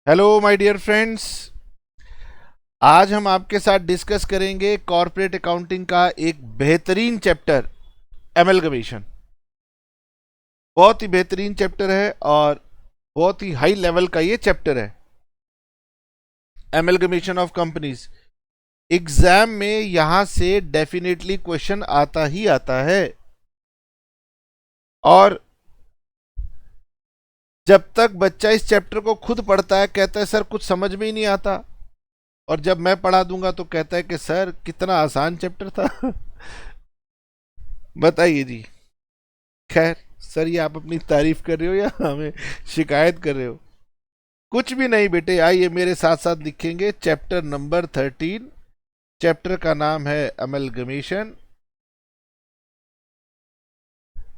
Hello my dear friends. आज हम आपके साथ डिस्कस करेंगे कॉर्पोरेट अकाउंटिंग का एक बेहतरीन चैप्टर एमलगमेशन। बहुत ही बेहतरीन चैप्टर है और बहुत ही हाई लेवल का ये चैप्टर है। एमलगमेशन ऑफ कंपनीज एग्जाम में यहां से डेफिनेटली क्वेश्चन आता ही आता है। और जब तक बच्चा इस चैप्टर को खुद पढ़ता है कहता है सर कुछ समझ में ही नहीं आता, और जब मैं पढ़ा दूंगा तो कहता है कि सर कितना आसान चैप्टर था। बताइए जी। खैर, सर ये आप अपनी तारीफ कर रहे हो या हमें शिकायत कर रहे हो? कुछ भी नहीं बेटे, आइए मेरे साथ साथ लिखेंगे चैप्टर नंबर 13। चैप्टर का नाम है अमलगमेशन।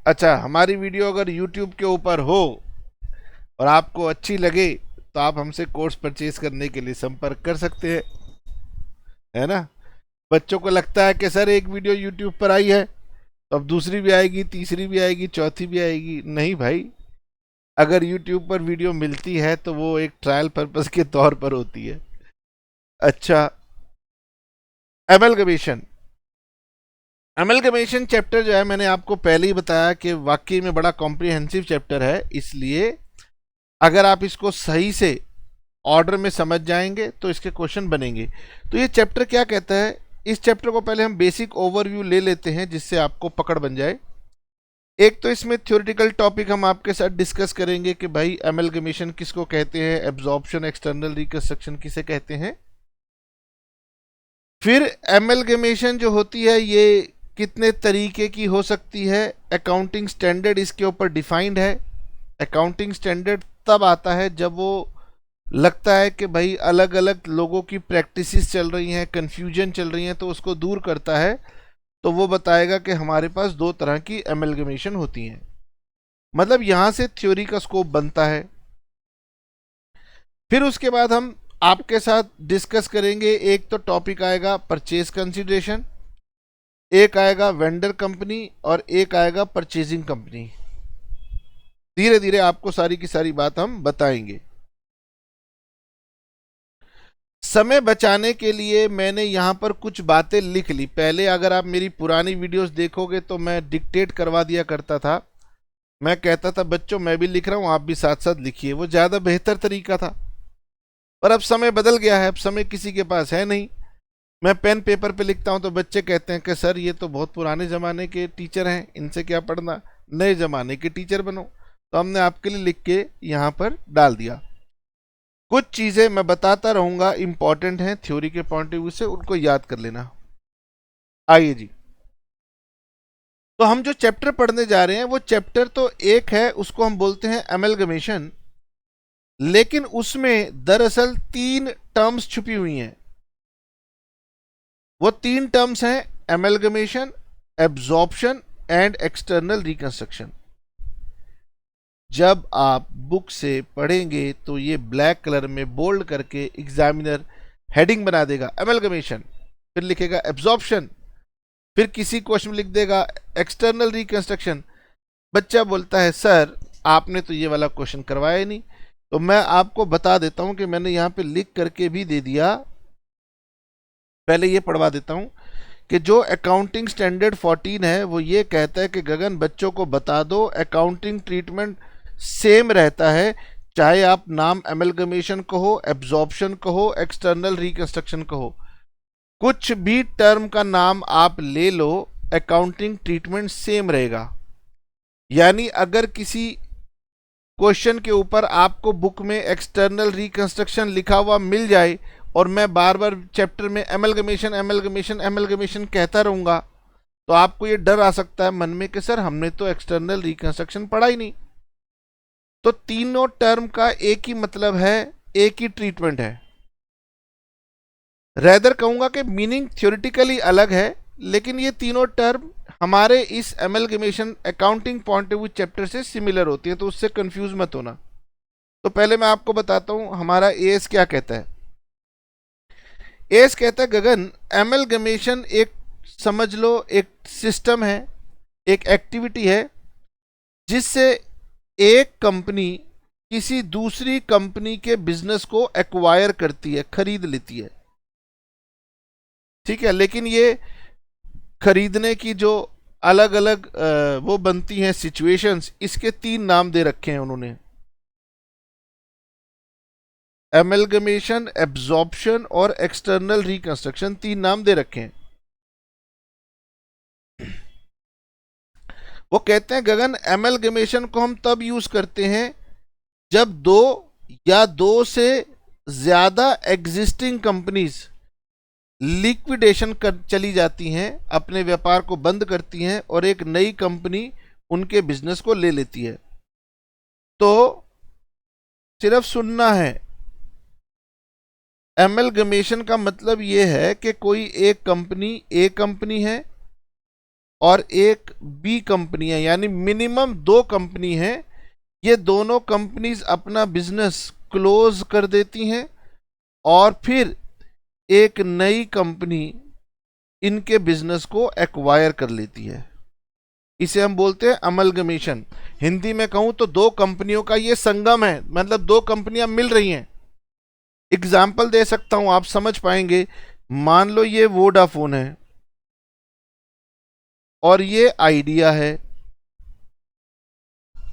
अच्छा, हमारी वीडियो अगर यूट्यूब के ऊपर हो और आपको अच्छी लगे तो आप हमसे कोर्स परचेज करने के लिए संपर्क कर सकते हैं, है ना। बच्चों को लगता है कि सर एक वीडियो यूट्यूब पर आई है तो अब दूसरी भी आएगी, तीसरी भी आएगी, चौथी भी आएगी। नहीं भाई, अगर यूट्यूब पर वीडियो मिलती है तो वो एक ट्रायल पर्पस के तौर पर होती है। अच्छा, एमलगमेशन। एमलगमेशन चैप्टर जो है, मैंने आपको पहले ही बताया कि वाकई में बड़ा कॉम्प्रिहेंसिव चैप्टर है। इसलिए अगर आप इसको सही से ऑर्डर में समझ जाएंगे तो इसके क्वेश्चन बनेंगे। तो ये चैप्टर क्या कहता है, इस चैप्टर को पहले हम बेसिक ओवरव्यू ले लेते हैं जिससे आपको पकड़ बन जाए। एक तो इसमें थ्योरेटिकल टॉपिक हम आपके साथ डिस्कस करेंगे कि भाई एमलगमेशन किसको कहते हैं, एब्जॉर्प्शन एक्सटर्नल रिकंस्ट्रक्शन किसे कहते हैं। फिर एमलगमेशन जो होती है ये कितने तरीके की हो सकती है, अकाउंटिंग स्टैंडर्ड इसके ऊपर डिफाइंड है। अकाउंटिंग स्टैंडर्ड तब आता है जब वो लगता है कि भाई अलग अलग लोगों की प्रैक्टिसेस चल रही हैं, कन्फ्यूजन चल रही हैं, तो उसको दूर करता है। तो वो बताएगा कि हमारे पास दो तरह की एमलगमेशन होती हैं। मतलब यहां से थ्योरी का स्कोप बनता है। फिर उसके बाद हम आपके साथ डिस्कस करेंगे, एक तो टॉपिक आएगा परचेज कंसिडरेशन, एक आएगा वेंडर कंपनी और एक आएगा परचेजिंग कंपनी। धीरे धीरे आपको सारी की सारी बात हम बताएंगे। समय बचाने के लिए मैंने यहां पर कुछ बातें लिख ली। पहले अगर आप मेरी पुरानी वीडियोस देखोगे तो मैं डिक्टेट करवा दिया करता था। मैं कहता था बच्चों मैं भी लिख रहा हूं, आप भी साथ साथ लिखिए, वो ज्यादा बेहतर तरीका था। पर अब समय बदल गया है, अब समय किसी के पास है नहीं। मैं पेन पेपर पे लिखता हूं तो बच्चे कहते हैं कि सर ये तो बहुत पुराने ज़माने के टीचर हैं, इनसे क्या पढ़ना, नए ज़माने के टीचर बनो। तो हमने आपके लिए लिख के यहाँ पर डाल दिया। कुछ चीज़ें मैं बताता रहूँगा, इंपॉर्टेंट हैं थ्योरी के पॉइंट ऑफ व्यू से, उनको याद कर लेना। आइए जी। तो हम जो चैप्टर पढ़ने जा रहे हैं वो चैप्टर तो एक है, उसको हम बोलते हैं एमलगमेशन। लेकिन उसमें दरअसल तीन टर्म्स छुपी हुई हैं। वो तीन टर्म्स हैं amalgamation, absorption and external reconstruction. जब आप बुक से पढ़ेंगे तो ये ब्लैक कलर में बोल्ड करके एग्जामिनर हेडिंग बना देगा एमलगमेशन, फिर लिखेगा एब्जॉर्प्शन, फिर किसी क्वेश्चन में लिख देगा एक्सटर्नल रिकंस्ट्रक्शन। बच्चा बोलता है सर आपने तो ये वाला क्वेश्चन करवाया ही नहीं। तो मैं आपको बता देता हूं कि मैंने यहां पे लिख करके भी दे दिया। पहले ये पढ़वा देता हूं कि जो अकाउंटिंग स्टैंडर्ड 14 है वो ये कहता है कि गगन बच्चों को बता दो अकाउंटिंग ट्रीटमेंट सेम रहता है, चाहे आप नाम एमलगमेशन कहो, एब्जॉर्प्शन कहो, एक्सटर्नल रिकंस्ट्रक्शन कहो, कुछ भी टर्म का नाम आप ले लो, अकाउंटिंग ट्रीटमेंट सेम रहेगा। यानी अगर किसी क्वेश्चन के ऊपर आपको बुक में एक्सटर्नल रिकंस्ट्रक्शन लिखा हुआ मिल जाए और मैं बार बार चैप्टर में एमलगमेशन एमलगमेशन एमलगमेशन कहता रहूंगा तो आपको ये डर आ सकता है मन में कि सर हमने तो एक्सटर्नल रिकंस्ट्रक्शन पढ़ा ही नहीं। तो तीनों टर्म का एक ही मतलब है, एक ही ट्रीटमेंट है। रेदर कहूंगा कि मीनिंग थ्योरेटिकली अलग है, लेकिन ये तीनों टर्म हमारे इस amalgamation accounting point of view chapter से सिमिलर होती है, तो उससे कंफ्यूज मत होना। तो पहले मैं आपको बताता हूं हमारा एएस क्या कहता है। एएस कहता है गगन एमलगमेशन एक, समझ लो एक सिस्टम है, एक एक्टिविटी है जिससे एक कंपनी किसी दूसरी कंपनी के बिजनेस को एक्वायर करती है, खरीद लेती है। ठीक है, लेकिन ये खरीदने की जो अलग अलग वो बनती हैं सिचुएशंस, इसके 3 नाम दे रखे हैं उन्होंने, एमलगमेशन, एब्जॉर्प्शन और एक्सटर्नल रिकंस्ट्रक्शन, 3 नाम दे रखे हैं। वो कहते हैं गगन, एमलगमेशन को हम तब यूज करते हैं जब 2 या 2 से ज्यादा एग्जिस्टिंग कंपनीज लिक्विडेशन कर चली जाती हैं, अपने व्यापार को बंद करती हैं और एक नई कंपनी उनके बिजनेस को ले लेती है। तो सिर्फ सुनना है, एमलगमेशन का मतलब यह है कि कोई एक कंपनी ए कंपनी है और एक बी कंपनी है, यानी मिनिमम 2 कंपनी है, ये दोनों कंपनीज अपना बिजनेस क्लोज कर देती हैं और फिर एक नई कंपनी इनके बिजनेस को एक्वायर कर लेती है। इसे हम बोलते हैं अमलगमेशन। हिंदी में कहूं तो 2 कंपनियों का ये संगम है, मतलब 2 कंपनियां मिल रही हैं। एग्जाम्पल दे सकता हूं, आप समझ पाएंगे। मान लो ये वोडाफोन है और ये आइडिया है।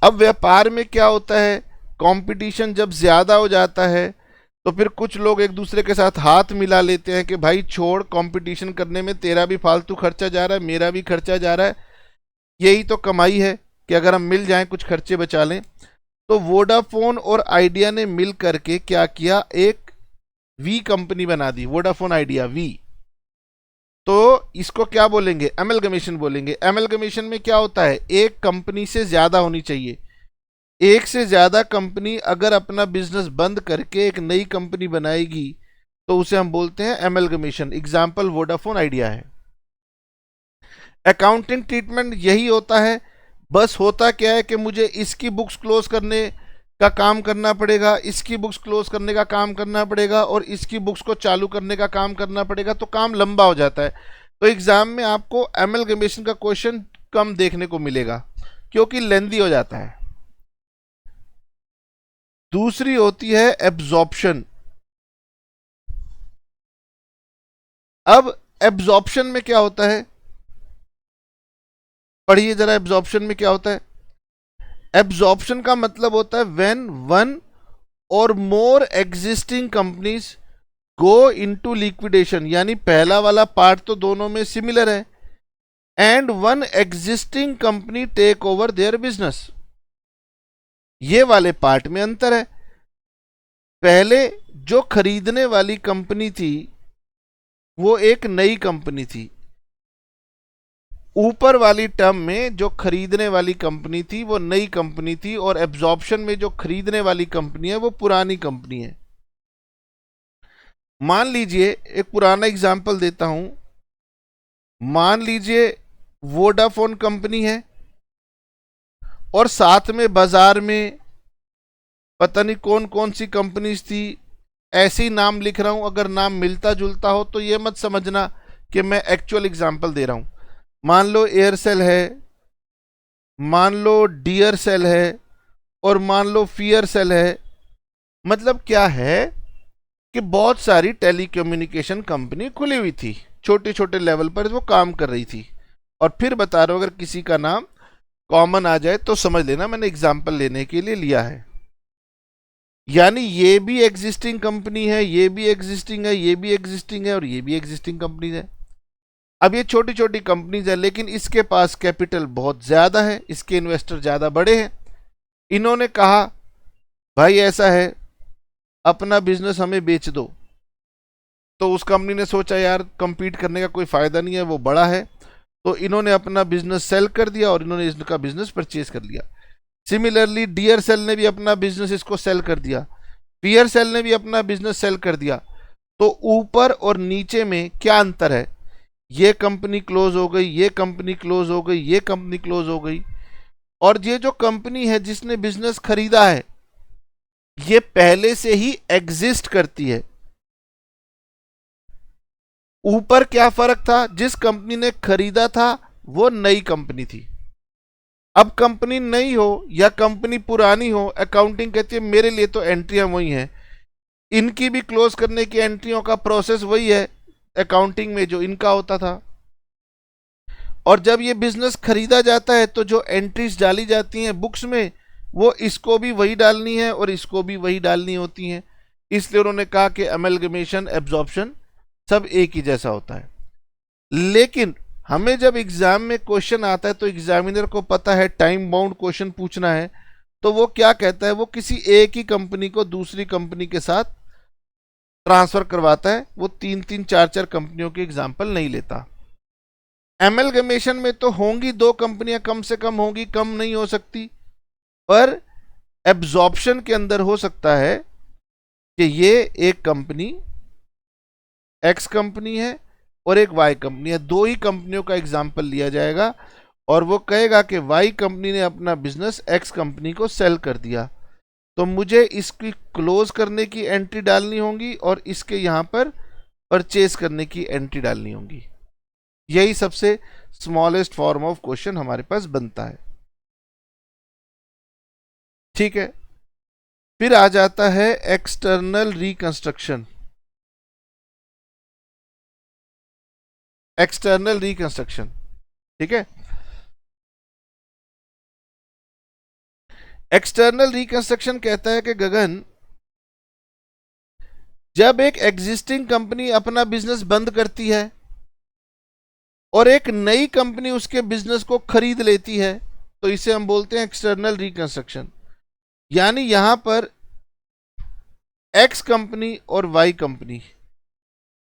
अब व्यापार में क्या होता है, कंपटीशन जब ज्यादा हो जाता है तो फिर कुछ लोग एक दूसरे के साथ हाथ मिला लेते हैं कि भाई छोड़, कंपटीशन करने में तेरा भी फालतू खर्चा जा रहा है, मेरा भी खर्चा जा रहा है, यही तो कमाई है कि अगर हम मिल जाएं कुछ खर्चे बचा लें। तो वोडाफोन और आइडिया ने मिल करके क्या किया, एक वी कंपनी बना दी, वोडाफोन आइडिया वी। तो इसको क्या बोलेंगे, एमलगमेशन बोलेंगे। एमलगमेशन में क्या होता है, एक कंपनी से ज्यादा होनी चाहिए। एक से ज्यादा कंपनी अगर अपना बिजनेस बंद करके एक नई कंपनी बनाएगी तो उसे हम बोलते हैं एमलगमेशन। एग्जाम्पल वोडाफोन आइडिया है। अकाउंटिंग ट्रीटमेंट यही होता है, बस होता क्या है कि मुझे इसकी बुक्स क्लोज करने का काम करना पड़ेगा, इसकी बुक्स क्लोज करने का काम करना पड़ेगा और इसकी बुक्स को चालू करने का काम करना पड़ेगा, तो काम लंबा हो जाता है। तो एग्जाम में आपको एमलगमेशन का क्वेश्चन कम देखने को मिलेगा क्योंकि लेंदी हो जाता है। दूसरी होती है एब्जॉर्प्शन। अब एब्जॉर्प्शन में क्या होता है, पढ़िए जरा, एब्जॉर्प्शन में क्या होता है। एब्जॉर्प्शन का मतलब होता है when one or more existing companies go into liquidation, यानी पहला वाला पार्ट तो दोनों में सिमिलर है, and one existing company take over their business, ये वाले पार्ट में अंतर है। पहले जो खरीदने वाली कंपनी थी वो एक नई कंपनी थी, ऊपर वाली टर्म में जो खरीदने वाली कंपनी थी वो नई कंपनी थी, और एब्जॉर्प्शन में जो खरीदने वाली कंपनी है वो पुरानी कंपनी है। मान लीजिए, एक पुराना एग्जांपल देता हूं, मान लीजिए वोडाफोन कंपनी है और साथ में बाजार में पता नहीं कौन कौन सी कंपनीज थी, ऐसे ही नाम लिख रहा हूं, अगर नाम मिलता जुलता हो तो ये मत समझना कि मैं एक्चुअल एग्जांपल दे रहा हूं। मान लो एयरसेल है, मान लो डियर सेल है और मान लो फियर सेल है। मतलब क्या है कि बहुत सारी टेलीकम्युनिकेशन कंपनी खुली हुई थी, छोटे छोटे लेवल पर वो काम कर रही थी। और फिर बता रहा हूं, अगर किसी का नाम कॉमन आ जाए तो समझ लेना मैंने एग्जाम्पल लेने के लिए लिया है। यानी ये भी एग्जिस्टिंग कंपनी है, ये भी एग्जिस्टिंग है, ये भी एग्जिस्टिंग है और ये भी एग्जिस्टिंग कंपनी है। अब ये छोटी छोटी कंपनीज है लेकिन इसके पास कैपिटल बहुत ज्यादा है, इसके इन्वेस्टर ज्यादा बड़े हैं। इन्होंने कहा भाई ऐसा है, अपना बिजनेस हमें बेच दो। तो उस कंपनी ने सोचा यार कंपीट करने का कोई फायदा नहीं है, वो बड़ा है, तो इन्होंने अपना बिजनेस सेल कर दिया और इन्होंने इसका बिजनेस परचेज कर लिया। सिमिलरली डियर सेल ने भी अपना बिजनेस इसको सेल कर दिया, पियर सेल ने भी अपना बिजनेस सेल कर दिया। तो ऊपर और नीचे में क्या अंतर है, ये कंपनी क्लोज हो गई, ये कंपनी क्लोज हो गई, ये कंपनी क्लोज हो गई, और ये जो कंपनी है जिसने बिजनेस खरीदा है ये पहले से ही एग्जिस्ट करती है। ऊपर क्या फर्क था, जिस कंपनी ने खरीदा था वो नई कंपनी थी, अब कंपनी नई हो या कंपनी पुरानी हो, अकाउंटिंग कहती है मेरे लिए तो एंट्रियां वही हैं, इनकी भी क्लोज करने की एंट्रियों का प्रोसेस वही है अकाउंटिंग में जो इनका होता था। और जब ये बिजनेस खरीदा जाता है तो जो एंट्रीज डाली जाती हैं बुक्स में, वो इसको भी वही डालनी है और इसको भी वही डालनी होती हैं। इसलिए उन्होंने कहा कि अमेलगमेशन एब्जॉर्प्शन सब एक ही जैसा होता है। लेकिन हमें जब एग्जाम में क्वेश्चन आता है तो एग्जामिनर को पता है टाइम बाउंड क्वेश्चन पूछना है, तो वो क्या कहता है, वो किसी एक ही कंपनी को दूसरी कंपनी के साथ ट्रांसफर करवाता है, वो तीन तीन चार चार कंपनियों के एग्जाम्पल नहीं लेता। एमलगमेशन में तो होंगी दो कंपनियां, कम से कम होंगी, कम नहीं हो सकती। पर एब्जॉर्प्शन के अंदर हो सकता है कि ये एक कंपनी एक्स कंपनी है और एक वाई कंपनी है, दो ही कंपनियों का एग्जाम्पल लिया जाएगा और वो कहेगा कि वाई कंपनी ने अपना बिजनेस एक्स कंपनी को सेल कर दिया, तो मुझे इसकी क्लोज करने की एंट्री डालनी होगी और इसके यहां पर परचेज करने की एंट्री डालनी होगी। यही सबसे स्मॉलेस्ट फॉर्म ऑफ क्वेश्चन हमारे पास बनता है। ठीक है, फिर आ जाता है एक्सटर्नल रिकंस्ट्रक्शन। एक्सटर्नल रिकंस्ट्रक्शन, ठीक है। एक्सटर्नल रिकंस्ट्रक्शन कहता है कि गगन, जब एक एग्जिस्टिंग कंपनी अपना बिजनेस बंद करती है और एक नई कंपनी उसके बिजनेस को खरीद लेती है, तो इसे हम बोलते हैं एक्सटर्नल रिकंस्ट्रक्शन। यानी यहां पर एक्स कंपनी और वाई कंपनी,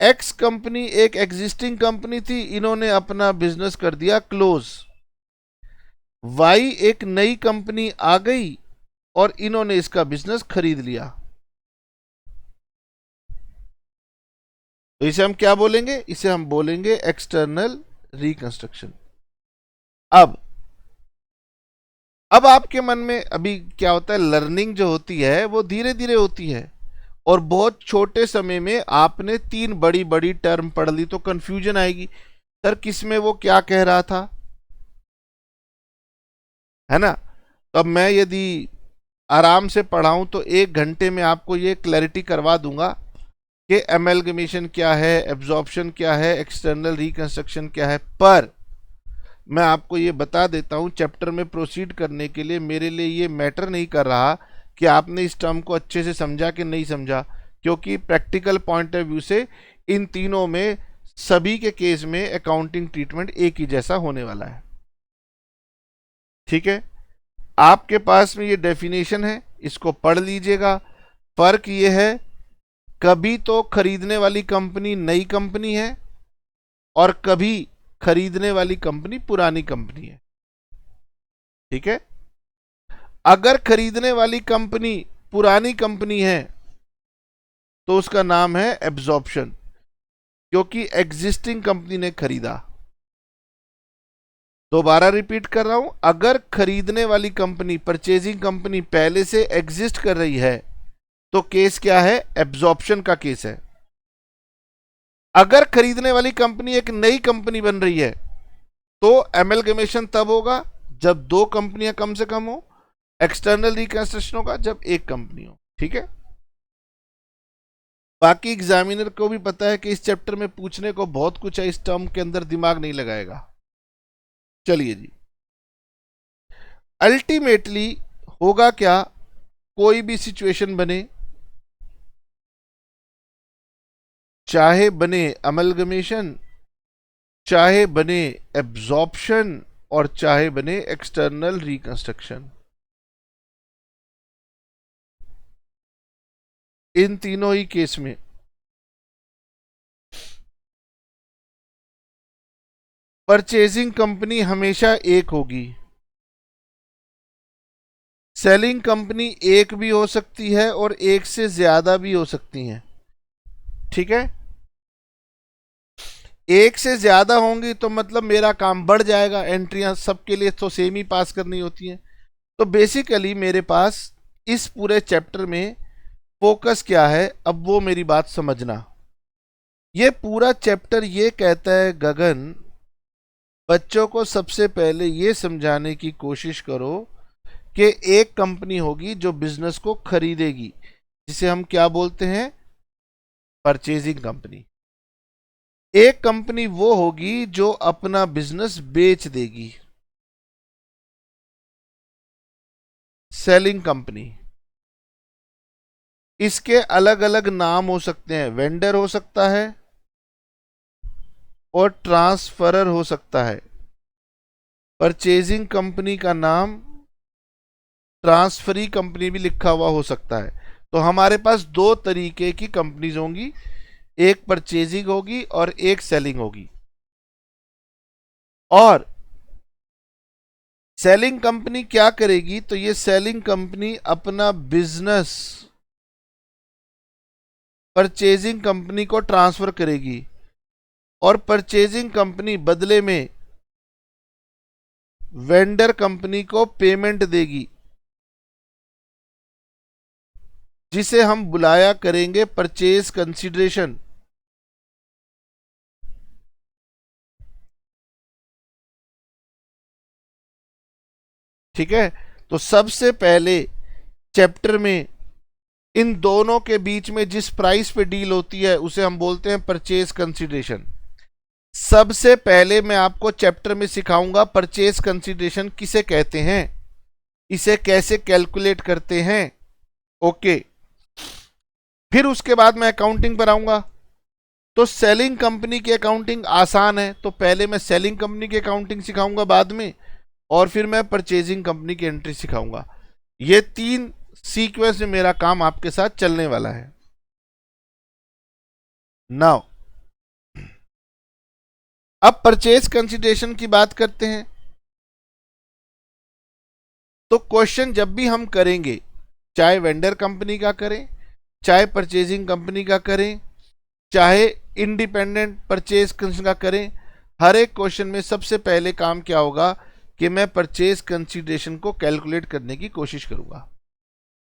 एक्स कंपनी एक एग्जिस्टिंग कंपनी थी, इन्होंने अपना बिजनेस कर दिया क्लोज। वाई एक नई कंपनी आ गई और इन्होंने इसका बिजनेस खरीद लिया, तो इसे हम क्या बोलेंगे, इसे हम बोलेंगे एक्सटर्नल रिकंस्ट्रक्शन। अब आपके मन में अभी क्या होता है, लर्निंग जो होती है वो धीरे धीरे होती है और बहुत छोटे समय में आपने तीन बड़ी बड़ी टर्म पढ़ ली, तो कंफ्यूजन आएगी, सर किसमें वो क्या कह रहा था, है ना। तो अब मैं यदि आराम से पढ़ाऊं तो 1 घंटे में आपको ये क्लैरिटी करवा दूंगा कि एमलगमेशन क्या है, एब्जॉर्प्शन क्या है, एक्सटर्नल रिकंस्ट्रक्शन क्या है। पर मैं आपको ये बता देता हूं, चैप्टर में प्रोसीड करने के लिए मेरे लिए ये मैटर नहीं कर रहा कि आपने इस टर्म को अच्छे से समझा कि नहीं समझा, क्योंकि प्रैक्टिकल पॉइंट ऑफ व्यू से इन तीनों में सभी के केस में अकाउंटिंग ट्रीटमेंट एक ही जैसा होने वाला है। ठीक है, आपके पास में ये डेफिनेशन है, इसको पढ़ लीजिएगा। फर्क ये है, कभी तो खरीदने वाली कंपनी नई कंपनी है और कभी खरीदने वाली कंपनी पुरानी कंपनी है। ठीक है, अगर खरीदने वाली कंपनी पुरानी कंपनी है तो उसका नाम है एब्जॉर्प्शन, क्योंकि एग्जिस्टिंग कंपनी ने खरीदा। दोबारा रिपीट कर रहा हूं, अगर खरीदने वाली कंपनी परचेजिंग कंपनी पहले से एग्जिस्ट कर रही है तो केस क्या है, एब्जॉर्प्शन का केस है। अगर खरीदने वाली कंपनी एक नई कंपनी बन रही है तो एमलगमेशन तब होगा जब दो कंपनियां कम से कम हो, एक्सटर्नल रिकंस्ट्रक्शन होगा जब एक कंपनी हो। ठीक है, बाकी एग्जामिनर को भी पता है कि इस चैप्टर में पूछने को बहुत कुछ है, इस टर्म के अंदर दिमाग नहीं लगाएगा। चलिए जी, अल्टीमेटली होगा क्या, कोई भी सिचुएशन बने, चाहे बने अमलगमेशन, चाहे बने एब्जॉर्प्शन और चाहे बने एक्सटर्नल रिकंस्ट्रक्शन, इन तीनों ही केस में परचेजिंग कंपनी हमेशा एक होगी, सेलिंग कंपनी एक भी हो सकती है और एक से ज्यादा भी हो सकती हैं। ठीक है, एक से ज्यादा होंगी तो मतलब मेरा काम बढ़ जाएगा, एंट्रियां सबके लिए तो सेम ही पास करनी होती हैं। तो बेसिकली मेरे पास इस पूरे चैप्टर में फोकस क्या है, अब वो मेरी बात समझना। ये पूरा चैप्टर ये कहता है गगन, बच्चों को सबसे पहले ये समझाने की कोशिश करो कि एक कंपनी होगी जो बिजनेस को खरीदेगी, जिसे हम क्या बोलते हैं, परचेजिंग कंपनी। एक कंपनी वो होगी जो अपना बिजनेस बेच देगी, सेलिंग कंपनी। इसके अलग अलग नाम हो सकते हैं, वेंडर हो सकता है और ट्रांसफरर हो सकता है। परचेजिंग कंपनी का नाम ट्रांसफरी कंपनी भी लिखा हुआ हो सकता है। तो हमारे पास दो तरीके की कंपनीज होंगी, एक परचेजिंग होगी और एक सेलिंग होगी। और सेलिंग कंपनी क्या करेगी, तो ये सेलिंग कंपनी अपना बिजनेस परचेजिंग कंपनी को ट्रांसफर करेगी और परचेजिंग कंपनी बदले में वेंडर कंपनी को पेमेंट देगी, जिसे हम बुलाया करेंगे परचेज कंसीडरेशन। ठीक है। तो सबसे पहले चैप्टर में इन दोनों के बीच में जिस प्राइस पे डील होती है उसे हम बोलते हैं परचेज कंसीडरेशन। सबसे पहले मैं आपको चैप्टर में सिखाऊंगा परचेज कंसीडरेशन किसे कहते हैं, इसे कैसे कैलकुलेट करते हैं। ओके। फिर उसके बाद मैं अकाउंटिंग पर आऊंगा। तो सेलिंग कंपनी की अकाउंटिंग आसान है, तो पहले मैं सेलिंग कंपनी की अकाउंटिंग सिखाऊंगा बाद में, और फिर मैं परचेजिंग कंपनी की एंट्री सिखाऊंगा। ये तीन सीक्वेंस में मेरा काम आपके साथ चलने वाला है। नाउ अब परचेज कंसीडरेशन की बात करते हैं। तो क्वेश्चन जब भी हम करेंगे, चाहे वेंडर कंपनी का करें, चाहे परचेजिंग कंपनी का करें, चाहे इंडिपेंडेंट परचेज का करें, हर एक क्वेश्चन में सबसे पहले काम क्या होगा कि मैं परचेज कंसीडरेशन को कैलकुलेट करने की कोशिश करूंगा।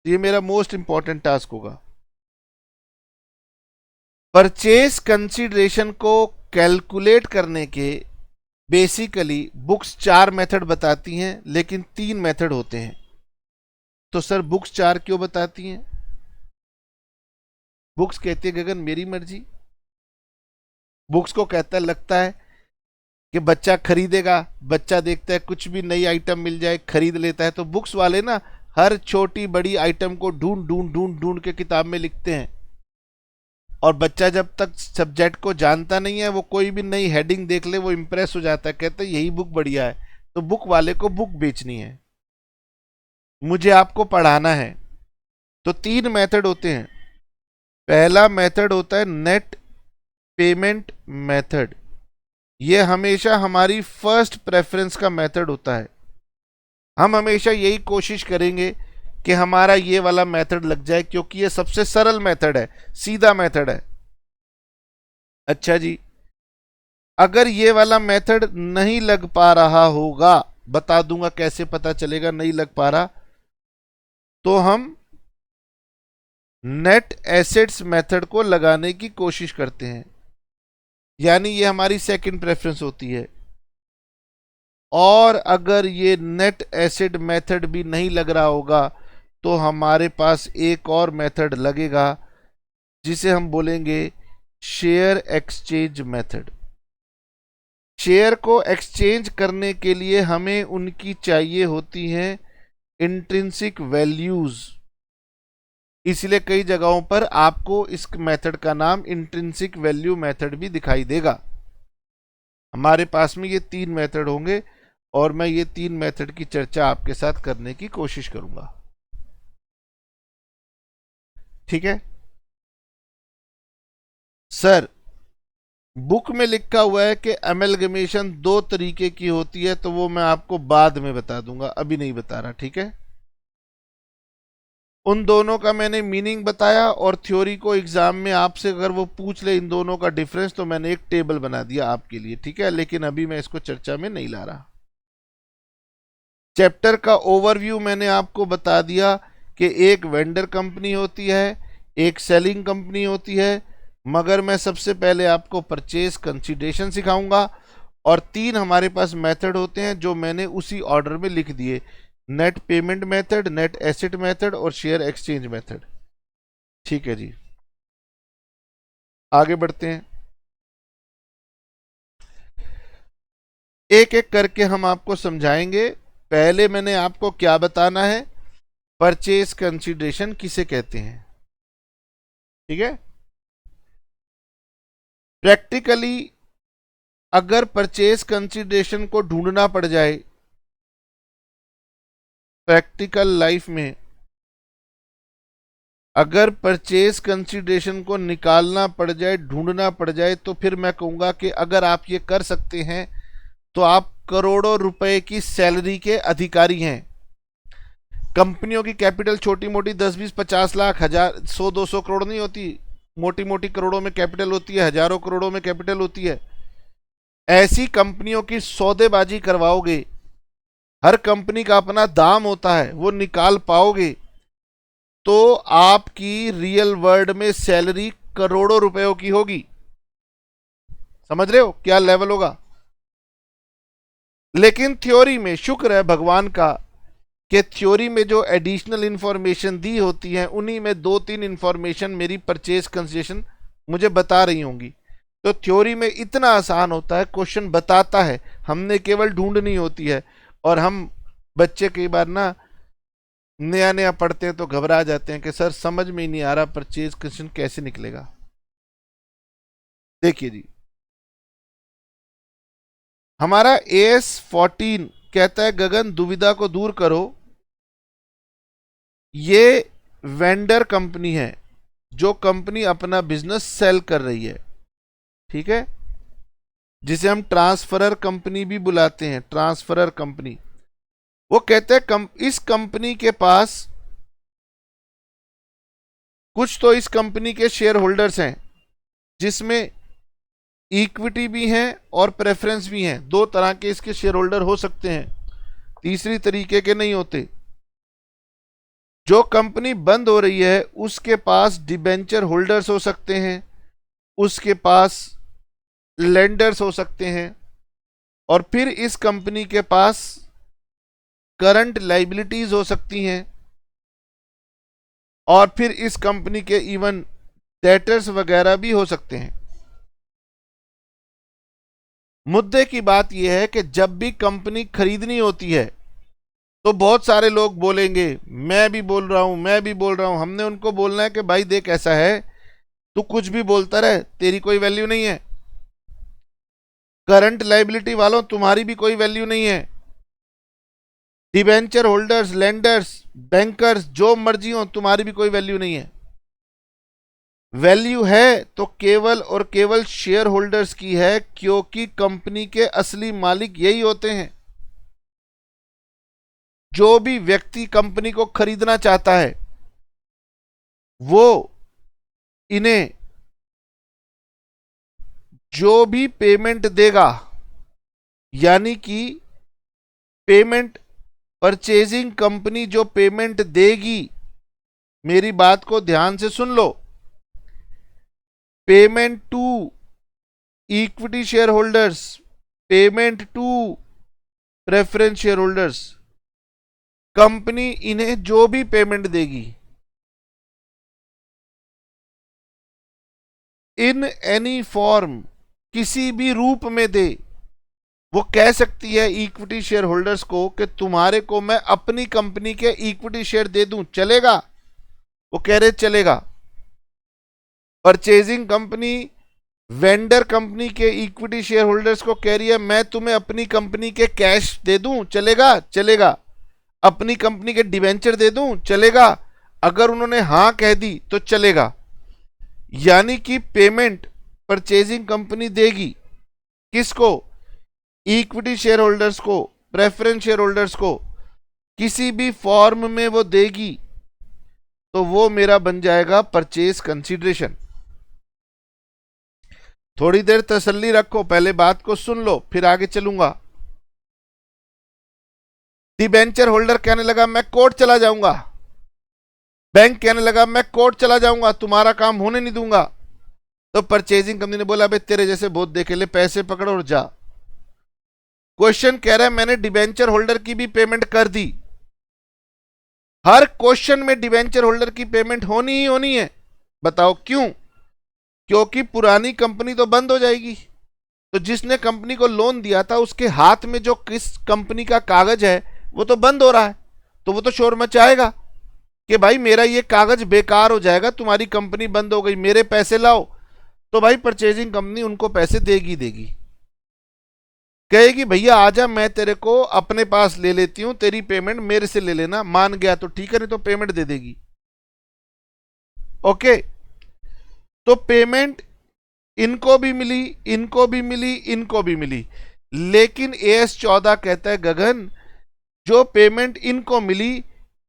ये मेरा मोस्ट इंपॉर्टेंट टास्क होगा। परचेज कंसीडरेशन को कैलकुलेट करने के बेसिकली बुक्स 4 मेथड बताती हैं, लेकिन 3 मेथड होते हैं। तो सर बुक्स 4 क्यों बताती हैं? बुक्स कहती है गगन मेरी मर्जी। बुक्स को कहता लगता है कि बच्चा खरीदेगा, बच्चा देखता है कुछ भी नई आइटम मिल जाए खरीद लेता है। तो बुक्स वाले ना हर छोटी बड़ी आइटम को ढूंढ ढूंढ ढूंढ ढूंढ के किताब में लिखते हैं। और बच्चा जब तक सब्जेक्ट को जानता नहीं है, वो कोई भी नई हेडिंग देख ले वो इंप्रेस हो जाता है, कहता है यही बुक बढ़िया है। तो बुक वाले को बुक बेचनी है, मुझे आपको पढ़ाना है। तो 3 मेथड होते हैं। पहला मेथड होता है नेट पेमेंट मेथड। ये हमेशा हमारी फर्स्ट प्रेफरेंस का मेथड होता है। हम हमेशा यही कोशिश करेंगे कि हमारा ये वाला मेथड लग जाए, क्योंकि ये सबसे सरल मेथड है, सीधा मेथड है। अच्छा जी, अगर ये वाला मेथड नहीं लग पा रहा होगा, बता दूंगा कैसे पता चलेगा नहीं लग पा रहा, तो हम नेट एसेट्स मेथड को लगाने की कोशिश करते हैं। यानी ये हमारी सेकंड प्रेफरेंस होती है। और अगर ये नेट एसेट मेथड भी नहीं लग रहा होगा, तो हमारे पास एक और मेथड लगेगा, जिसे हम बोलेंगे शेयर एक्सचेंज मेथड। शेयर को एक्सचेंज करने के लिए हमें उनकी चाहिए होती हैं इंट्रिंसिक वैल्यूज। इसलिए कई जगहों पर आपको इस मेथड का नाम इंट्रिंसिक वैल्यू मेथड भी दिखाई देगा। हमारे पास में ये 3 मेथड होंगे और मैं ये 3 मेथड की चर्चा आपके साथ करने की कोशिश करूंगा। ठीक है सर, बुक में लिखा हुआ है कि अमेलगमेशन 2 तरीके की होती है, तो वो मैं आपको बाद में बता दूंगा, अभी नहीं बता रहा। ठीक है, उन दोनों का मैंने मीनिंग बताया, और थ्योरी को एग्जाम में आपसे अगर वो पूछ ले इन दोनों का डिफरेंस, तो मैंने एक टेबल बना दिया आपके लिए। ठीक है, लेकिन अभी मैं इसको चर्चा में नहीं ला रहा। चैप्टर का ओवरव्यू मैंने आपको बता दिया कि एक वेंडर कंपनी होती है, एक सेलिंग कंपनी होती है, मगर मैं सबसे पहले आपको परचेज कंसीडरेशन सिखाऊंगा और 3 हमारे पास मेथड होते हैं जो मैंने उसी ऑर्डर में लिख दिए, net payment method, net asset method और शेयर एक्सचेंज मेथड। ठीक है जी, आगे बढ़ते हैं। एक एक करके हम आपको समझाएंगे। पहले मैंने आपको क्या बताना है, परचेज कंसीडरेशन किसे कहते हैं। ठीक है, प्रैक्टिकली अगर परचेज कंसीडरेशन को ढूंढना पड़ जाए प्रैक्टिकल लाइफ में, अगर परचेज कंसीडरेशन को निकालना पड़ जाए, ढूंढना पड़ जाए, तो फिर मैं कहूंगा कि अगर आप ये कर सकते हैं तो आप करोड़ों रुपए की सैलरी के अधिकारी हैं। कंपनियों की कैपिटल छोटी मोटी 10-20-50 लाख, 1000, 100-200 करोड़ नहीं होती, मोटी मोटी करोड़ों में कैपिटल होती है, हजारों करोड़ों में कैपिटल होती है। ऐसी कंपनियों की सौदेबाजी करवाओगे, हर कंपनी का अपना दाम होता है, वो निकाल पाओगे तो आपकी रियल वर्ल्ड में सैलरी करोड़ों रुपयों की होगी। समझ रहे हो क्या लेवल होगा। लेकिन थ्योरी में शुक्र है भगवान का कि थ्योरी में जो एडिशनल इंफॉर्मेशन दी होती है उन्हीं में 2-3 इंफॉर्मेशन मेरी परचेज कंसीडरेशन मुझे बता रही होंगी। तो थ्योरी में इतना आसान होता है, क्वेश्चन बताता है, हमने केवल ढूंढनी होती है। और हम बच्चे कई बार ना नया नया पढ़ते हैं तो घबरा जाते हैं कि सर समझ में ही नहीं आ रहा परचेज कंसीडरेशन कैसे निकलेगा। देखिए जी, हमारा AS14 कहता है गगन दुविधा को दूर करो। ये वेंडर कंपनी है, जो कंपनी अपना बिजनेस सेल कर रही है। ठीक है, जिसे हम ट्रांसफरर कंपनी भी बुलाते हैं, ट्रांसफरर कंपनी। वो कहते हैं इस कंपनी के पास कुछ तो इस कंपनी के शेयर होल्डर्स हैं, जिसमें इक्विटी भी हैं और प्रेफरेंस भी हैं। 2 तरह के इसके शेयर होल्डर हो सकते हैं, तीसरी तरीके के नहीं होते। जो कंपनी बंद हो रही है उसके पास डिबेंचर होल्डर्स हो सकते हैं, उसके पास लेंडर्स हो सकते हैं, और फिर इस कंपनी के पास करंट लाइबिलिटीज हो सकती हैं, और फिर इस कंपनी के इवन डेटर्स वगैरह भी हो सकते हैं। मुद्दे की बात यह है कि जब भी कंपनी खरीदनी होती है तो बहुत सारे लोग बोलेंगे, मैं भी बोल रहा हूं, मैं भी बोल रहा हूं। हमने उनको बोलना है कि भाई देख ऐसा है, तू कुछ भी बोलता रहे, तेरी कोई वैल्यू नहीं है। करंट लाइबिलिटी वालों तुम्हारी भी कोई वैल्यू नहीं है। डिबेंचर होल्डर्स, लेंडर्स, बैंकर्स, जो मर्जी हो, तुम्हारी भी कोई वैल्यू नहीं है। वैल्यू है तो केवल और केवल शेयर होल्डर्स की है, क्योंकि कंपनी के असली मालिक यही होते हैं। जो भी व्यक्ति कंपनी को खरीदना चाहता है वो इन्हें जो भी पेमेंट देगा, यानी कि पेमेंट, परचेजिंग कंपनी जो पेमेंट देगी, मेरी बात को ध्यान से सुन लो, payment to equity share holders, payment to preference share holders, company इन्हें जो भी पेमेंट देगी इन एनी फॉर्म, किसी भी रूप में दे, वो कह सकती है इक्विटी शेयर होल्डर्स को कि तुम्हारे को मैं अपनी कंपनी के इक्विटी शेयर दे दूं, चलेगा? वो कह रहे चलेगा। परचेजिंग कंपनी वेंडर कंपनी के इक्विटी शेयर होल्डर्स को कह रही है मैं तुम्हें अपनी कंपनी के कैश दे दूं, चलेगा? चलेगा। अपनी कंपनी के डिवेंचर दे दूं, चलेगा? अगर उन्होंने हां कह दी तो चलेगा। यानी कि पेमेंट परचेजिंग कंपनी देगी किसको? इक्विटी शेयर होल्डर्स को, प्रेफरेंस शेयर होल्डर्स को, किसी भी फॉर्म में वो देगी तो वो मेरा बन जाएगा परचेज कंसीडरेशन। थोड़ी देर तसल्ली रखो, पहले बात को सुन लो फिर आगे चलूंगा। डिबेंचर होल्डर कहने लगा मैं कोर्ट चला जाऊंगा, बैंक कहने लगा मैं कोर्ट चला जाऊंगा, तुम्हारा काम होने नहीं दूंगा। तो परचेजिंग कंपनी ने बोला भाई तेरे जैसे बहुत देखे, ले पैसे पकड़ो और जा। क्वेश्चन कह रहा है मैंने डिबेंचर होल्डर की भी पेमेंट कर दी। हर क्वेश्चन में डिबेंचर होल्डर की पेमेंट होनी ही होनी है। बताओ क्यों? क्योंकि पुरानी कंपनी तो बंद हो जाएगी, तो जिसने कंपनी को लोन दिया था उसके हाथ में जो किस कंपनी का कागज है वो तो बंद हो रहा है, तो वो तो शोर मचाएगा कि भाई मेरा ये कागज बेकार हो जाएगा, तुम्हारी कंपनी बंद हो गई, मेरे पैसे लाओ। तो भाई परचेजिंग कंपनी उनको पैसे देगी देगी, कहेगी भैया आजा मैं तेरे को अपने पास ले लेती हूं, तेरी पेमेंट मेरे से ले लेना, मान गया तो ठीक है, नहीं तो पेमेंट दे देगी। ओके, तो पेमेंट इनको भी मिली, इनको भी मिली, इनको भी मिली, लेकिन AS 14 कहता है गगन जो पेमेंट इनको मिली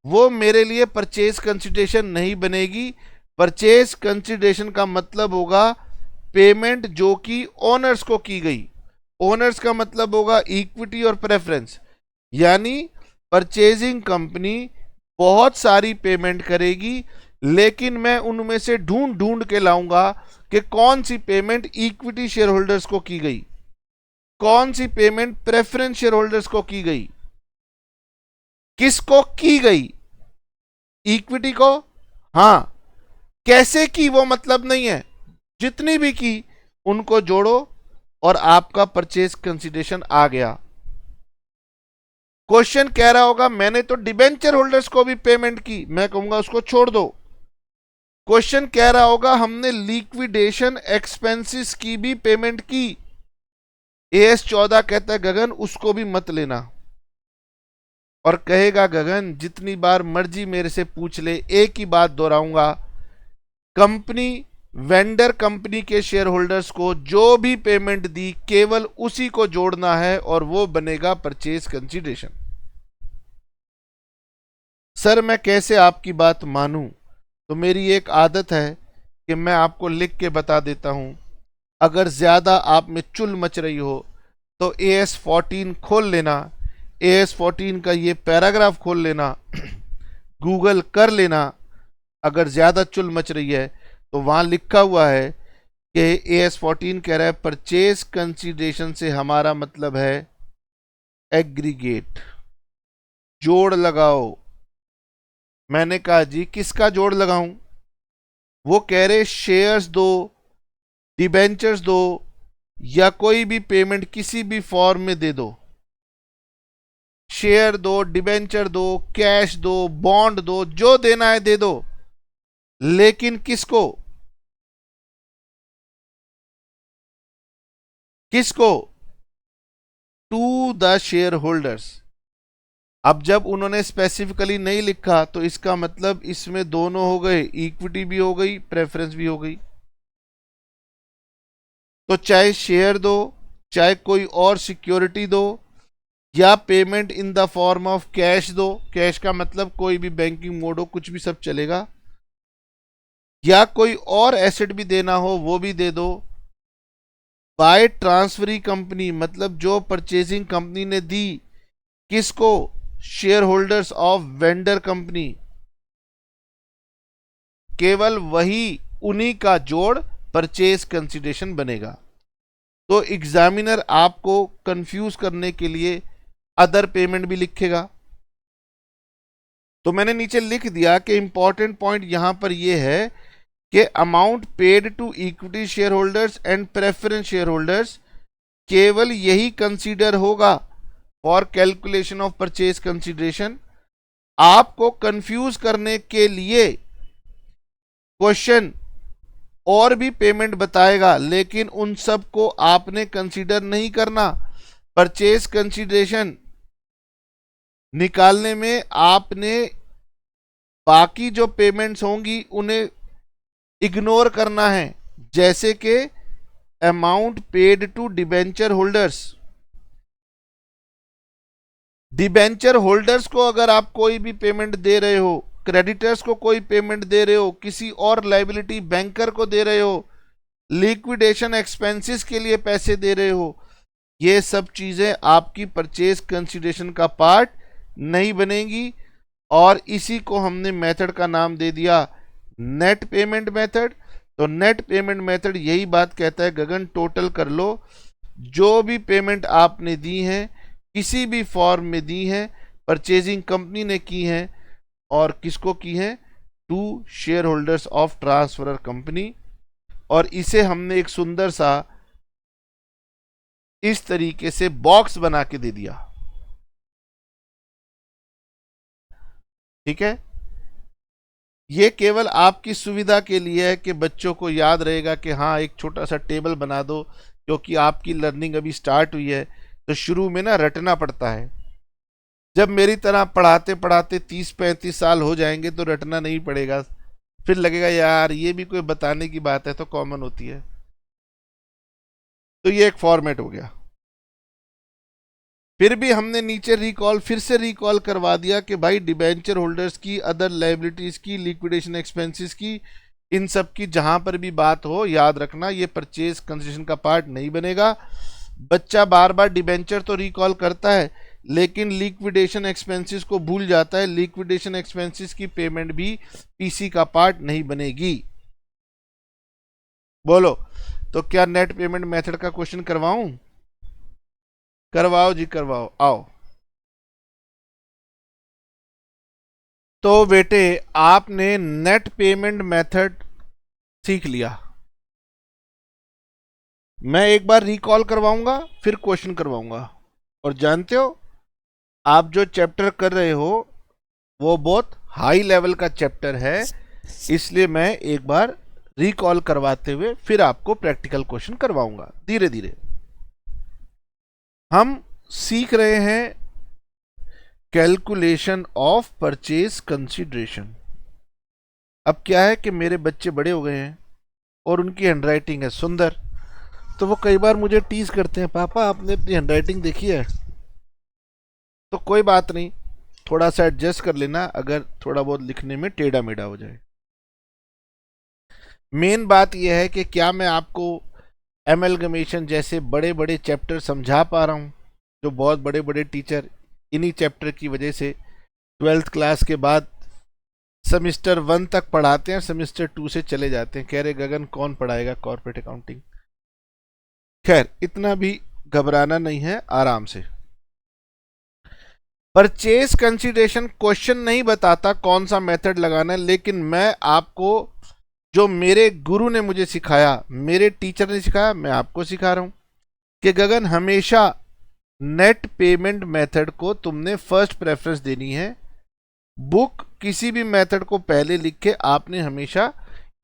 वो मेरे लिए परचेज कंसिडरेशन नहीं बनेगी। परचेज कंसिडरेशन का मतलब होगा पेमेंट जो कि ओनर्स को की गई। ओनर्स का मतलब होगा इक्विटी और प्रेफरेंस, यानी परचेजिंग कंपनी बहुत सारी पेमेंट करेगी, लेकिन मैं उनमें से ढूंढ ढूंढ के लाऊंगा कि कौन सी पेमेंट इक्विटी शेयर होल्डर्स को की गई, कौन सी पेमेंट प्रेफरेंस शेयर होल्डर्स को की गई। किसको की गई? इक्विटी को। हां, कैसे की वो मतलब नहीं है, जितनी भी की उनको जोड़ो और आपका परचेज कंसीडरेशन आ गया। क्वेश्चन कह रहा होगा मैंने तो डिबेंचर होल्डर्स को भी पेमेंट की, मैं कहूंगा उसको छोड़ दो। क्वेश्चन कह रहा होगा हमने लिक्विडेशन एक्सपेंसेस की भी पेमेंट की, AS 14 कहता है गगन उसको भी मत लेना, और कहेगा गगन जितनी बार मर्जी मेरे से पूछ ले, एक ही बात दोहराऊंगा, कंपनी वेंडर कंपनी के शेयर होल्डर्स को जो भी पेमेंट दी केवल उसी को जोड़ना है और वो बनेगा परचेज कंसीडरेशन। सर मैं कैसे आपकी बात मानूं? तो मेरी एक आदत है कि मैं आपको लिख के बता देता हूं। अगर ज्यादा आप में चुल मच रही हो तो AS 14 खोल लेना, AS 14 का ये पैराग्राफ खोल लेना, गूगल कर लेना। अगर ज्यादा चुल मच रही है तो वहां लिखा हुआ है कि AS 14 कह रहा है परचेज कंसीडरेशन से हमारा मतलब है एग्रीगेट, जोड़ लगाओ। मैंने कहा जी किसका जोड़ लगाऊं? वो कह रहे शेयर्स दो, डिबेंचर्स दो, या कोई भी पेमेंट किसी भी फॉर्म में दे दो। शेयर दो, डिबेंचर दो, कैश दो, बॉन्ड दो, जो देना है दे दो, लेकिन किसको? किसको? To the share holders. अब जब उन्होंने स्पेसिफिकली नहीं लिखा तो इसका मतलब इसमें दोनों हो गए, इक्विटी भी हो गई, प्रेफरेंस भी हो गई। तो चाहे शेयर दो, चाहे कोई और सिक्योरिटी दो, या payment in the form of cash दो, कैश का मतलब कोई भी बैंकिंग मोड हो, कुछ भी सब चलेगा, या कोई और एसेट भी देना हो वो भी दे दो। बाय ट्रांसफरी कंपनी मतलब जो परचेजिंग कंपनी ने दी किसको? Share holders of vendor company, केवल वही उन्हीं का जोड़ परचेज कंसीडरेशन बनेगा। तो एग्जामिनर आपको कंफ्यूज करने के लिए अदर पेमेंट भी लिखेगा। तो मैंने नीचे लिख दिया कि इंपॉर्टेंट पॉइंट यहां पर यह है कि amount paid to equity share holders and preference share holders केवल यही कंसीडर होगा for calculation of purchase consideration. आपको कंफ्यूज करने के लिए क्वेश्चन और भी पेमेंट बताएगा, लेकिन उन सब को आपने कंसीडर नहीं करना। परचेज कंसीडरेशन निकालने में आपने बाकी जो पेमेंट्स होंगी उन्हें इग्नोर करना है, जैसे कि amount paid to debenture holders. Debenture holders को अगर आप कोई भी पेमेंट दे रहे हो, क्रेडिटर्स को कोई पेमेंट दे रहे हो, किसी और लाइबिलिटी बैंकर को दे रहे हो, लिक्विडेशन एक्सपेंसेस के लिए पैसे दे रहे हो, ये सब चीजें आपकी परचेज कंसीडरेशन का पार्ट नहीं बनेगी। और इसी को हमने मेथड का नाम दे दिया नेट पेमेंट मेथड। तो नेट पेमेंट मेथड यही बात कहता है गगन टोटल कर लो, जो भी पेमेंट आपने दी है किसी भी फॉर्म में दी हैं, परचेजिंग कंपनी ने की हैं और किसको की हैं, to share holders of transferor company. और इसे हमने एक सुंदर सा इस तरीके से बॉक्स बना के दे दिया। ठीक है, ये केवल आपकी सुविधा के लिए है कि बच्चों को याद रहेगा कि हाँ एक छोटा सा टेबल बना दो, क्योंकि आपकी लर्निंग अभी स्टार्ट हुई है तो शुरू में ना रटना पड़ता है। जब मेरी तरह पढ़ाते पढ़ाते 30-35 साल हो जाएंगे तो रटना नहीं पड़ेगा, फिर लगेगा यार ये भी कोई बताने की बात है, तो कॉमन होती है। तो ये एक फॉर्मेट हो गया। फिर भी हमने नीचे फिर से रिकॉल करवा दिया कि भाई डिबेंचर होल्डर्स की, अदर लाइबिलिटीज की, लिक्विडेशन एक्सपेंसेस की, इन सब की जहां पर भी बात हो याद रखना ये परचेज कंसिडरेशन का पार्ट नहीं बनेगा। बच्चा बार बार डिबेंचर तो रिकॉल करता है लेकिन लिक्विडेशन एक्सपेंसेस को भूल जाता है। लिक्विडेशन एक्सपेंसेस की पेमेंट भी पीसी का पार्ट नहीं बनेगी। बोलो, तो क्या नेट पेमेंट मेथड का क्वेश्चन करवाऊं? करवाओ जी करवाओ, आओ। तो बेटे आपने नेट पेमेंट मेथड सीख लिया। मैं एक बार रिकॉल करवाऊंगा फिर क्वेश्चन करवाऊंगा। और जानते हो आप जो चैप्टर कर रहे हो वो बहुत हाई लेवल का चैप्टर है, इसलिए मैं एक बार रिकॉल करवाते हुए फिर आपको प्रैक्टिकल क्वेश्चन करवाऊंगा। धीरे धीरे हम सीख रहे हैं कैलकुलेशन ऑफ परचेज कंसीडरेशन। अब क्या है कि मेरे बच्चे बड़े हो गए हैं और उनकी हैंडराइटिंग है सुंदर, तो वो कई बार मुझे टीज करते हैं, पापा आपने अपनी हैंडराइटिंग देखी है? तो कोई बात नहीं, थोड़ा सा एडजस्ट कर लेना अगर थोड़ा बहुत लिखने में टेढ़ा मेढ़ा हो जाए। मेन बात यह है कि क्या मैं आपको एमलगमेशन जैसे बड़े बड़े चैप्टर समझा पा रहा हूँ, जो बहुत बड़े बड़े टीचर इन्हीं चैप्टर की वजह से 12th क्लास के बाद सेमेस्टर 1 तक पढ़ाते हैं, सेमेस्टर 2 से चले जाते हैं, कह रहे गगन कौन पढ़ाएगा कॉर्पोरेट अकाउंटिंग। खैर इतना भी घबराना नहीं है, आराम से। परचेज कंसीडरेशन क्वेश्चन नहीं बताता कौन सा मेथड लगाना है, लेकिन मैं आपको जो मेरे गुरु ने मुझे सिखाया, मेरे टीचर ने सिखाया, मैं आपको सिखा रहा हूं कि गगन हमेशा नेट पेमेंट मेथड को तुमने फर्स्ट प्रेफरेंस देनी है। बुक किसी भी मेथड को पहले लिख के आपने हमेशा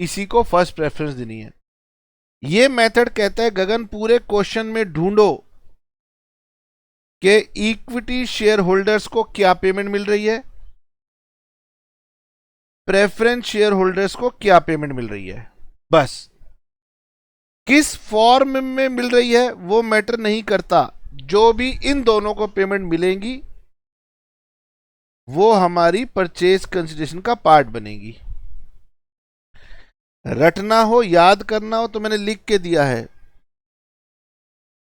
इसी को फर्स्ट प्रेफरेंस देनी है। ये मेथड कहता है गगन पूरे क्वेश्चन में ढूंढो कि इक्विटी शेयर होल्डर्स को क्या पेमेंट मिल रही है, प्रेफरेंस शेयर होल्डर्स को क्या पेमेंट मिल रही है। बस किस फॉर्म में मिल रही है वो मैटर नहीं करता, जो भी इन दोनों को पेमेंट मिलेंगी वो हमारी परचेज कंसीडरेशन का पार्ट बनेगी। रटना हो, याद करना हो तो मैंने लिख के दिया है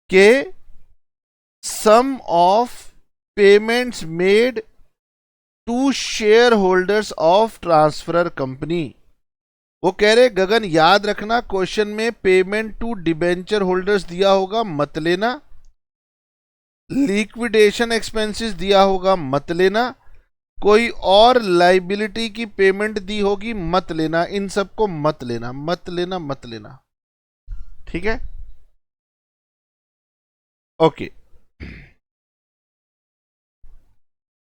कि sum of payments made to share holders of transferor company. वो कह रहे गगन याद रखना क्वेश्चन में पेमेंट टू डिबेंचर होल्डर्स दिया होगा मत लेना, लिक्विडेशन एक्सपेंसेस दिया होगा मत लेना, कोई और लाइबिलिटी की पेमेंट दी होगी मत लेना, इन सबको मत लेना मत लेना मत लेना। ठीक है, ओके।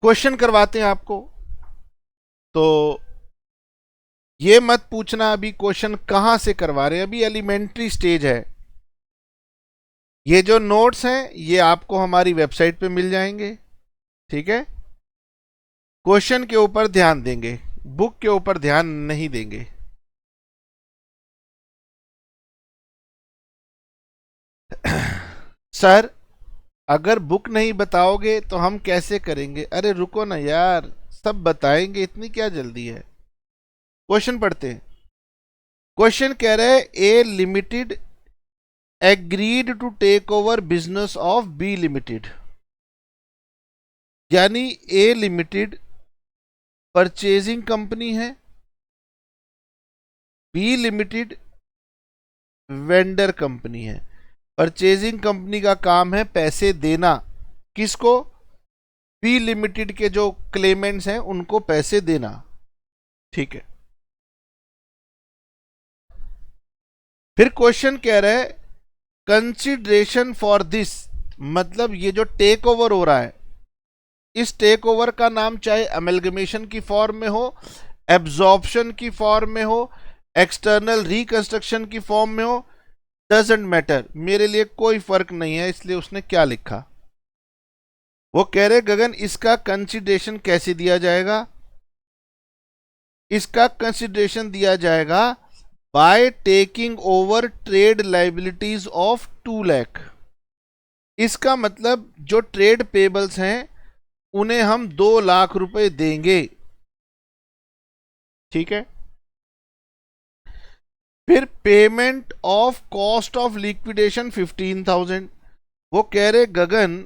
क्वेश्चन करवाते हैं आपको, तो ये मत पूछना अभी क्वेश्चन कहां से करवा रहे हैं, अभी एलिमेंट्री स्टेज है। ये जो नोट्स हैं ये आपको हमारी वेबसाइट पे मिल जाएंगे। ठीक है, क्वेश्चन के ऊपर ध्यान देंगे, बुक के ऊपर ध्यान नहीं देंगे। सर अगर बुक नहीं बताओगे तो हम कैसे करेंगे? अरे रुको ना यार, सब बताएंगे, इतनी क्या जल्दी है। क्वेश्चन पढ़ते हैं। क्वेश्चन कह रहे हैं A limited agreed to take over business of B limited, यानी ए लिमिटेड परचेजिंग कंपनी है, बी लिमिटेड वेंडर कंपनी है। परचेजिंग कंपनी का काम है पैसे देना, किसको? बी लिमिटेड के जो क्लेमेंट्स हैं उनको पैसे देना। ठीक है, फिर क्वेश्चन कह रहा है कंसिडरेशन फॉर दिस, मतलब ये जो टेक ओवर हो रहा है, इस टेक ओवर का नाम चाहे अमेलगमेशन की फॉर्म में हो, एब्जॉर्प्शन की फॉर्म में हो, एक्सटर्नल रिकंस्ट्रक्शन की फॉर्म में हो, डजेंट मैटर, मेरे लिए कोई फर्क नहीं है। इसलिए उसने क्या लिखा, वो कह रहे गगन इसका कंसिडरेशन कैसे दिया जाएगा? इसका कंसिडरेशन दिया जाएगा by taking over trade liabilities of 2 lakh. इसका मतलब जो ट्रेड पेबल्स हैं उन्हें हम 2 लाख रुपए देंगे। ठीक है, फिर payment of cost of liquidation 15,000। वो कह रहे गगन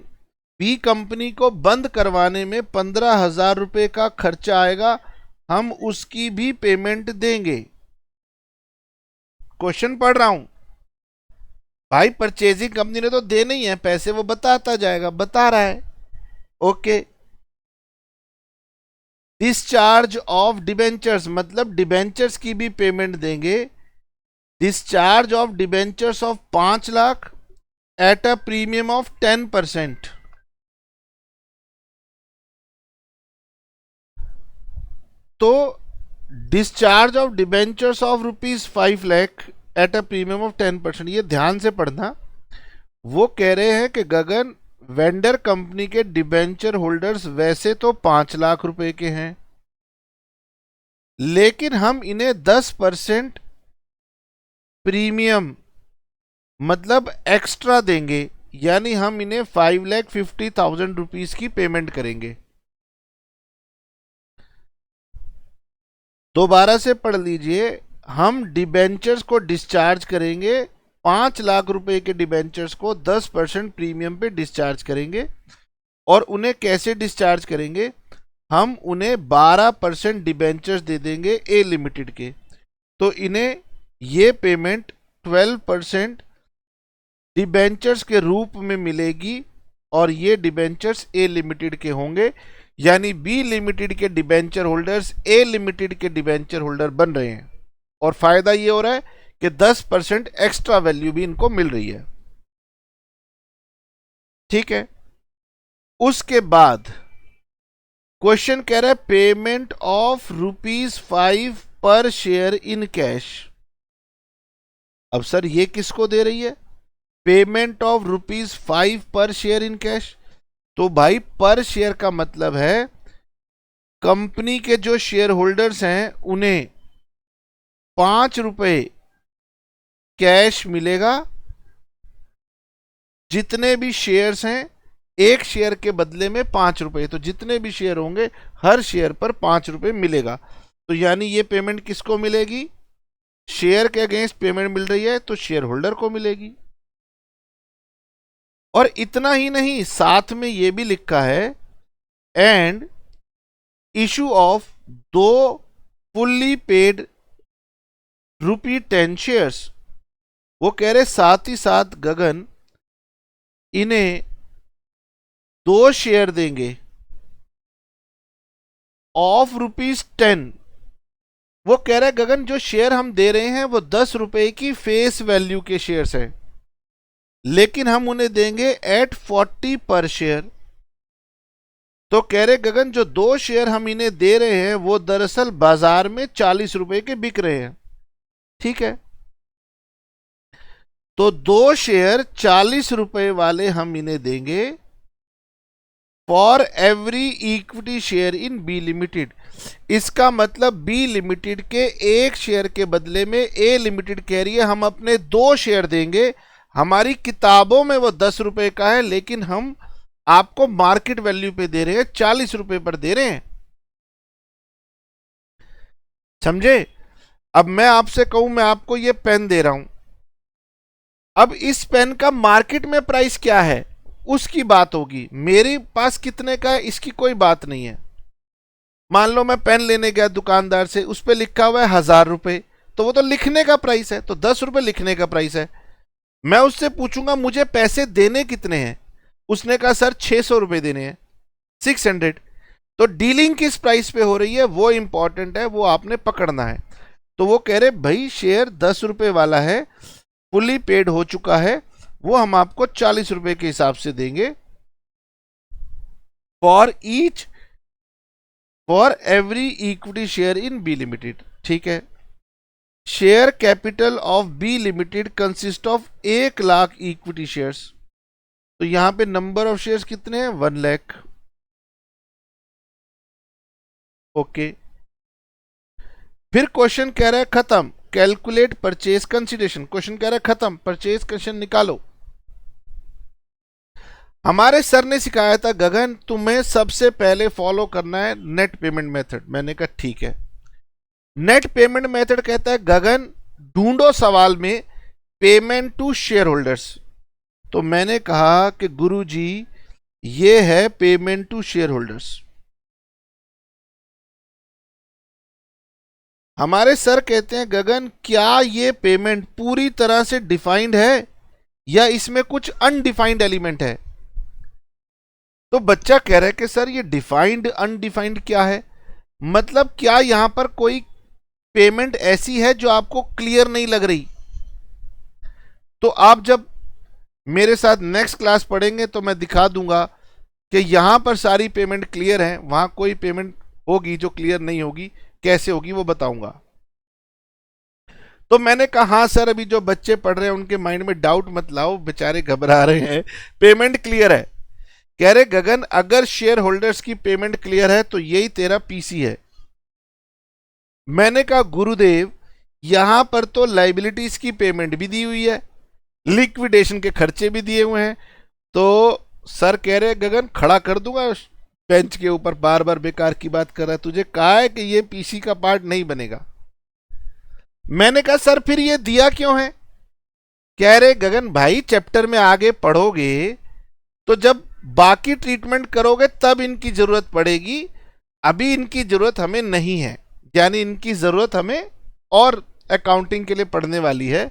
बी कंपनी को बंद करवाने में 15,000 रुपए का खर्चा आएगा, हम उसकी भी पेमेंट देंगे। क्वेश्चन पढ़ रहा हूं भाई, परचेजिंग कंपनी ने तो देने ही है पैसे, वो बताता जाएगा, बता रहा है। ओके, डिस्चार्ज ऑफ डिबेंचर्स, मतलब डिबेंचर्स की भी पेमेंट देंगे। Discharge of debentures of 5 lakh at a premium of 10%। तो discharge of debentures of ₹5 lakh at a premium of 10%, ये ध्यान से पढ़ना। वो कह रहे हैं कि गगन वेंडर कंपनी के डिबेंचर होल्डर्स वैसे तो 5 लाख रुपए के हैं, लेकिन हम इन्हें 10% प्रीमियम मतलब एक्स्ट्रा देंगे, यानी हम इन्हें 5,50,000 रुपीज की पेमेंट करेंगे। दोबारा से पढ़ लीजिए, हम डिबेंचर्स को डिस्चार्ज करेंगे, 5 लाख रुपए के डिबेंचर्स को 10% प्रीमियम पे डिस्चार्ज करेंगे। और उन्हें कैसे डिस्चार्ज करेंगे? हम उन्हें 12% डिबेंचर्स दे देंगे ए लिमिटेड के, तो इन्हें ये पेमेंट 12% डिबेंचर्स के रूप में मिलेगी और ये डिबेंचर्स ए लिमिटेड के होंगे, यानी बी लिमिटेड के डिबेंचर होल्डर्स ए लिमिटेड के डिबेंचर होल्डर बन रहे हैं। और फायदा ये हो रहा है कि 10% एक्स्ट्रा वैल्यू भी इनको मिल रही है। ठीक है, उसके बाद क्वेश्चन कह रहा है पेमेंट ऑफ ₹5 पर शेयर इन कैश। अब सर ये किसको दे रही है? पेमेंट ऑफ ₹5 पर शेयर इन कैश। तो भाई पर शेयर का मतलब है कंपनी के जो शेयर होल्डर्स हैं उन्हें ₹5 कैश मिलेगा। जितने भी शेयर्स हैं, एक शेयर के बदले में ₹5, तो जितने भी शेयर होंगे हर शेयर पर ₹5 मिलेगा। तो यानी ये पेमेंट किसको मिलेगी? शेयर के अगेंस्ट पेमेंट मिल रही है तो शेयर होल्डर को मिलेगी। और इतना ही नहीं, साथ में ये भी लिखा है and issue of 2 fully paid ₹10 shares. वो कह रहे साथ ही साथ गगन इन्हें 2 शेयर देंगे ऑफ ₹10। वो कह रहे गगन जो शेयर हम दे रहे हैं वो ₹10 की फेस वैल्यू के शेयर्स हैं, लेकिन हम उन्हें देंगे एट 40 पर शेयर। तो कह रहे गगन जो 2 शेयर हम इन्हें दे रहे हैं वो दरअसल बाजार में ₹40 के बिक रहे हैं। ठीक है, तो 2 शेयर ₹40 वाले हम इन्हें देंगे for every equity share in B limited. इसका मतलब बी लिमिटेड के 1 शेयर के बदले में ए लिमिटेड कह रही है हम अपने 2 शेयर देंगे। हमारी किताबों में वो ₹10 का है, लेकिन हम आपको मार्केट वैल्यू पे दे रहे हैं, ₹40 पर दे रहे हैं। समझे? अब मैं आपसे कहूं मैं आपको ये पेन दे रहा हूं, अब इस पेन का मार्केट में प्राइस क्या है उसकी बात होगी, मेरे पास कितने का है इसकी कोई बात नहीं है। मान लो मैं पेन लेने गया दुकानदार से, उस पर लिखा हुआ है ₹1000, तो वो तो लिखने का प्राइस है, तो ₹10 लिखने का प्राइस है। मैं उससे पूछूंगा मुझे पैसे देने कितने हैं, उसने कहा सर 600 रुपए देने हैं, 600। तो डीलिंग किस प्राइस पे हो रही है वो इंपॉर्टेंट है, वो आपने पकड़ना है। तो वो कह रहे भाई शेयर 10 रुपए वाला है, फुली पेड हो चुका है, वो हम आपको 40 रुपए के हिसाब से देंगे for every equity share in B limited. ठीक है, share capital of B limited consist of 1 lakh equity shares. तो यहां पे नंबर ऑफ शेयर्स कितने हैं, 1 लाख। ओके, फिर क्वेश्चन कह रहा है खत्म, कैलकुलेट परचेज कंसीडरेशन। क्वेश्चन कह रहा है खत्म, परचेज कंसीडरेशन निकालो। हमारे सर ने सिखाया था गगन तुम्हें सबसे पहले फॉलो करना है नेट पेमेंट मेथड। मैंने कहा ठीक है। नेट पेमेंट मेथड कहता है गगन ढूंढो सवाल में पेमेंट टू शेयर होल्डर्स। तो मैंने कहा कि गुरुजी ये है पेमेंट टू शेयर होल्डर्स। हमारे सर कहते हैं गगन क्या ये पेमेंट पूरी तरह से डिफाइंड है या इसमें कुछ अनडिफाइंड एलिमेंट है। तो बच्चा कह रहा है कि सर ये डिफाइंड अनडिफाइंड क्या है, मतलब क्या यहां पर कोई पेमेंट ऐसी है जो आपको क्लियर नहीं लग रही। तो आप जब मेरे साथ नेक्स्ट क्लास पढ़ेंगे तो मैं दिखा दूंगा कि यहां पर सारी पेमेंट क्लियर है, वहां कोई पेमेंट होगी जो क्लियर नहीं होगी, कैसे होगी वो बताऊंगा। तो मैंने कहा हाँ सर, अभी जो बच्चे पढ़ रहे हैं उनके माइंड में डाउट मत लाओ, बेचारे घबरा रहे हैं, पेमेंट क्लियर है। कह रहे गगन अगर शेयर होल्डर्स की पेमेंट क्लियर है तो यही तेरा पीसी है। मैंने कहा गुरुदेव यहां पर तो लाइबिलिटीज की पेमेंट भी दी हुई है, लिक्विडेशन के खर्चे भी दिए हुए हैं। तो सर कह रहे गगन खड़ा कर दूंगा बेंच के ऊपर, बार बार बेकार की बात कर रहा है, तुझे कहा है कि ये पीसी का पार्ट नहीं बनेगा। मैंने कहा सर फिर ये दिया क्यों है। कह रहे गगन भाई चैप्टर में आगे पढ़ोगे तो जब बाकी ट्रीटमेंट करोगे तब इनकी जरूरत पड़ेगी, अभी इनकी जरूरत हमें नहीं है, यानी इनकी जरूरत हमें और अकाउंटिंग के लिए पढ़ने वाली है।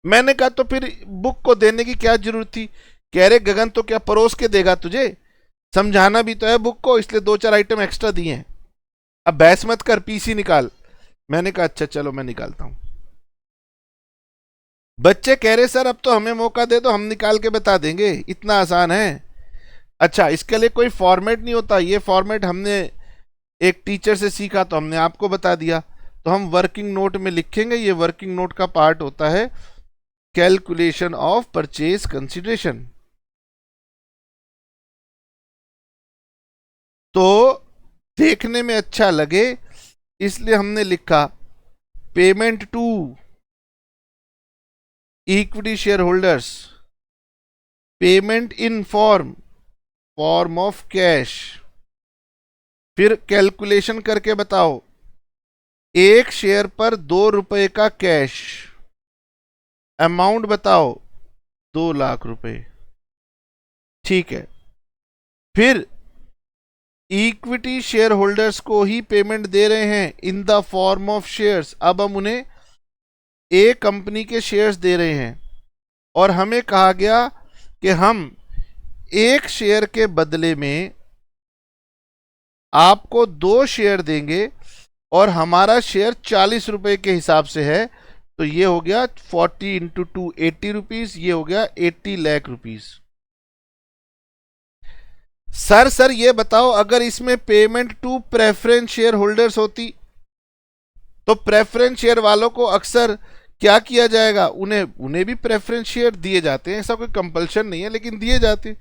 मैंने कहा तो फिर बुक को देने की क्या जरूरत थी। कह रहे गगन तो क्या परोस के देगा तुझे, समझाना भी तो है बुक को, इसलिए 2-4 आइटम एक्स्ट्रा दिए हैं, अब बहस मत कर, पीसी निकाल। मैंने कहा अच्छा चलो मैं निकालता हूं। बच्चे कह रहे सर अब तो हमें मौका दे दो, हम निकाल के बता देंगे, इतना आसान है। अच्छा इसके लिए कोई फॉर्मेट नहीं होता, ये फॉर्मेट हमने एक टीचर से सीखा तो हमने आपको बता दिया, तो हम वर्किंग नोट में लिखेंगे। ये वर्किंग नोट का पार्ट होता है कैलकुलेशन ऑफ परचेज कंसीडरेशन। तो देखने में अच्छा लगे इसलिए हमने लिखा payment to equity share holders, payment in form of cash. फिर कैलकुलेशन करके बताओ, एक शेयर पर 2 रुपए का कैश, अमाउंट बताओ 2 लाख रुपए। ठीक है, फिर इक्विटी शेयर होल्डर्स को ही पेमेंट दे रहे हैं इन द फॉर्म ऑफ शेयर्स। अब हम उन्हें एक कंपनी के शेयर्स दे रहे हैं और हमें कहा गया कि हम एक शेयर के बदले में आपको 2 शेयर देंगे और हमारा शेयर 40 रुपए के हिसाब से है, तो ये हो गया 40 इंटू 2 80 रुपीज, ये हो गया 80 लाख रुपीज। सर ये बताओ अगर इसमें payment to preference share holders होती तो प्रेफरेंस शेयर वालों को अक्सर क्या किया जाएगा, उन्हें भी प्रेफरेंस शेयर दिए जाते हैं, ऐसा कोई कंपल्शन नहीं है लेकिन दिए जाते।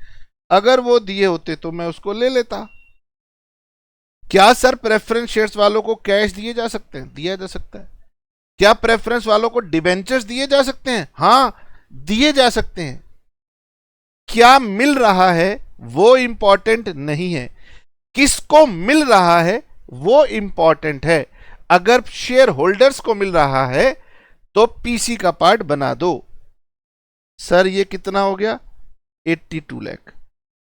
अगर वो दिए होते तो मैं उसको ले लेता। क्या सर प्रेफरेंस शेयर्स वालों को कैश दिए जा सकते हैं, दिया जा सकता है। क्या प्रेफरेंस वालों को डिबेंचर्स दिए जा सकते हैं, हाँ दिए जा सकते हैं। क्या मिल रहा है वो इंपॉर्टेंट नहीं है, किसको मिल रहा है वो इंपॉर्टेंट है। अगर शेयर होल्डर्स को मिल रहा है तो पीसी का पार्ट बना दो। सर ये कितना हो गया, 82 लाख।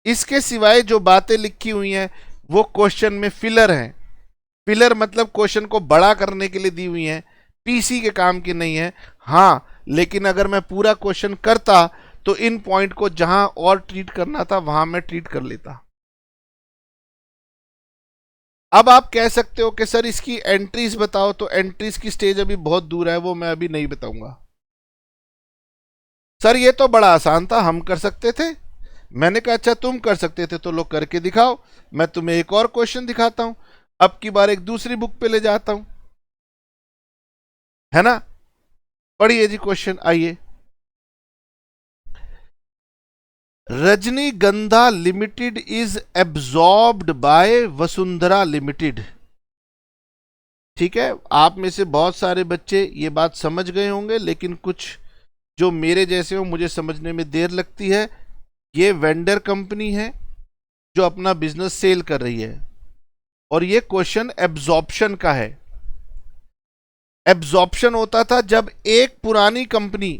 इसके सिवाय जो बातें लिखी हुई हैं वो क्वेश्चन में फिलर हैं। फिलर मतलब क्वेश्चन को बड़ा करने के लिए दी हुई हैं, पीसी के काम की नहीं है। हाँ लेकिन अगर मैं पूरा क्वेश्चन करता तो इन पॉइंट को जहां और ट्रीट करना था वहां मैं ट्रीट कर लेता। अब आप कह सकते हो कि सर इसकी एंट्रीज बताओ, तो एंट्रीज की स्टेज अभी बहुत दूर है, वो मैं अभी नहीं बताऊंगा। सर ये तो बड़ा आसान था, हम कर सकते थे। मैंने कहा अच्छा तुम कर सकते थे तो लो करके दिखाओ। मैं तुम्हें एक और क्वेश्चन दिखाता हूं, अब की बार एक दूसरी बुक पे ले जाता हूं, है ना। पढ़िए जी क्वेश्चन, आइए। रजनीगंधा limited is absorbed bye Vasundhara limited. ठीक है, आप में से बहुत सारे बच्चे ये बात समझ गए होंगे, लेकिन कुछ जो मेरे जैसे हो मुझे समझने में देर लगती है। ये वेंडर कंपनी है जो अपना बिजनेस सेल कर रही है, और ये क्वेश्चन एब्जॉर्प्शन का है। एब्जॉर्प्शन होता था जब एक पुरानी कंपनी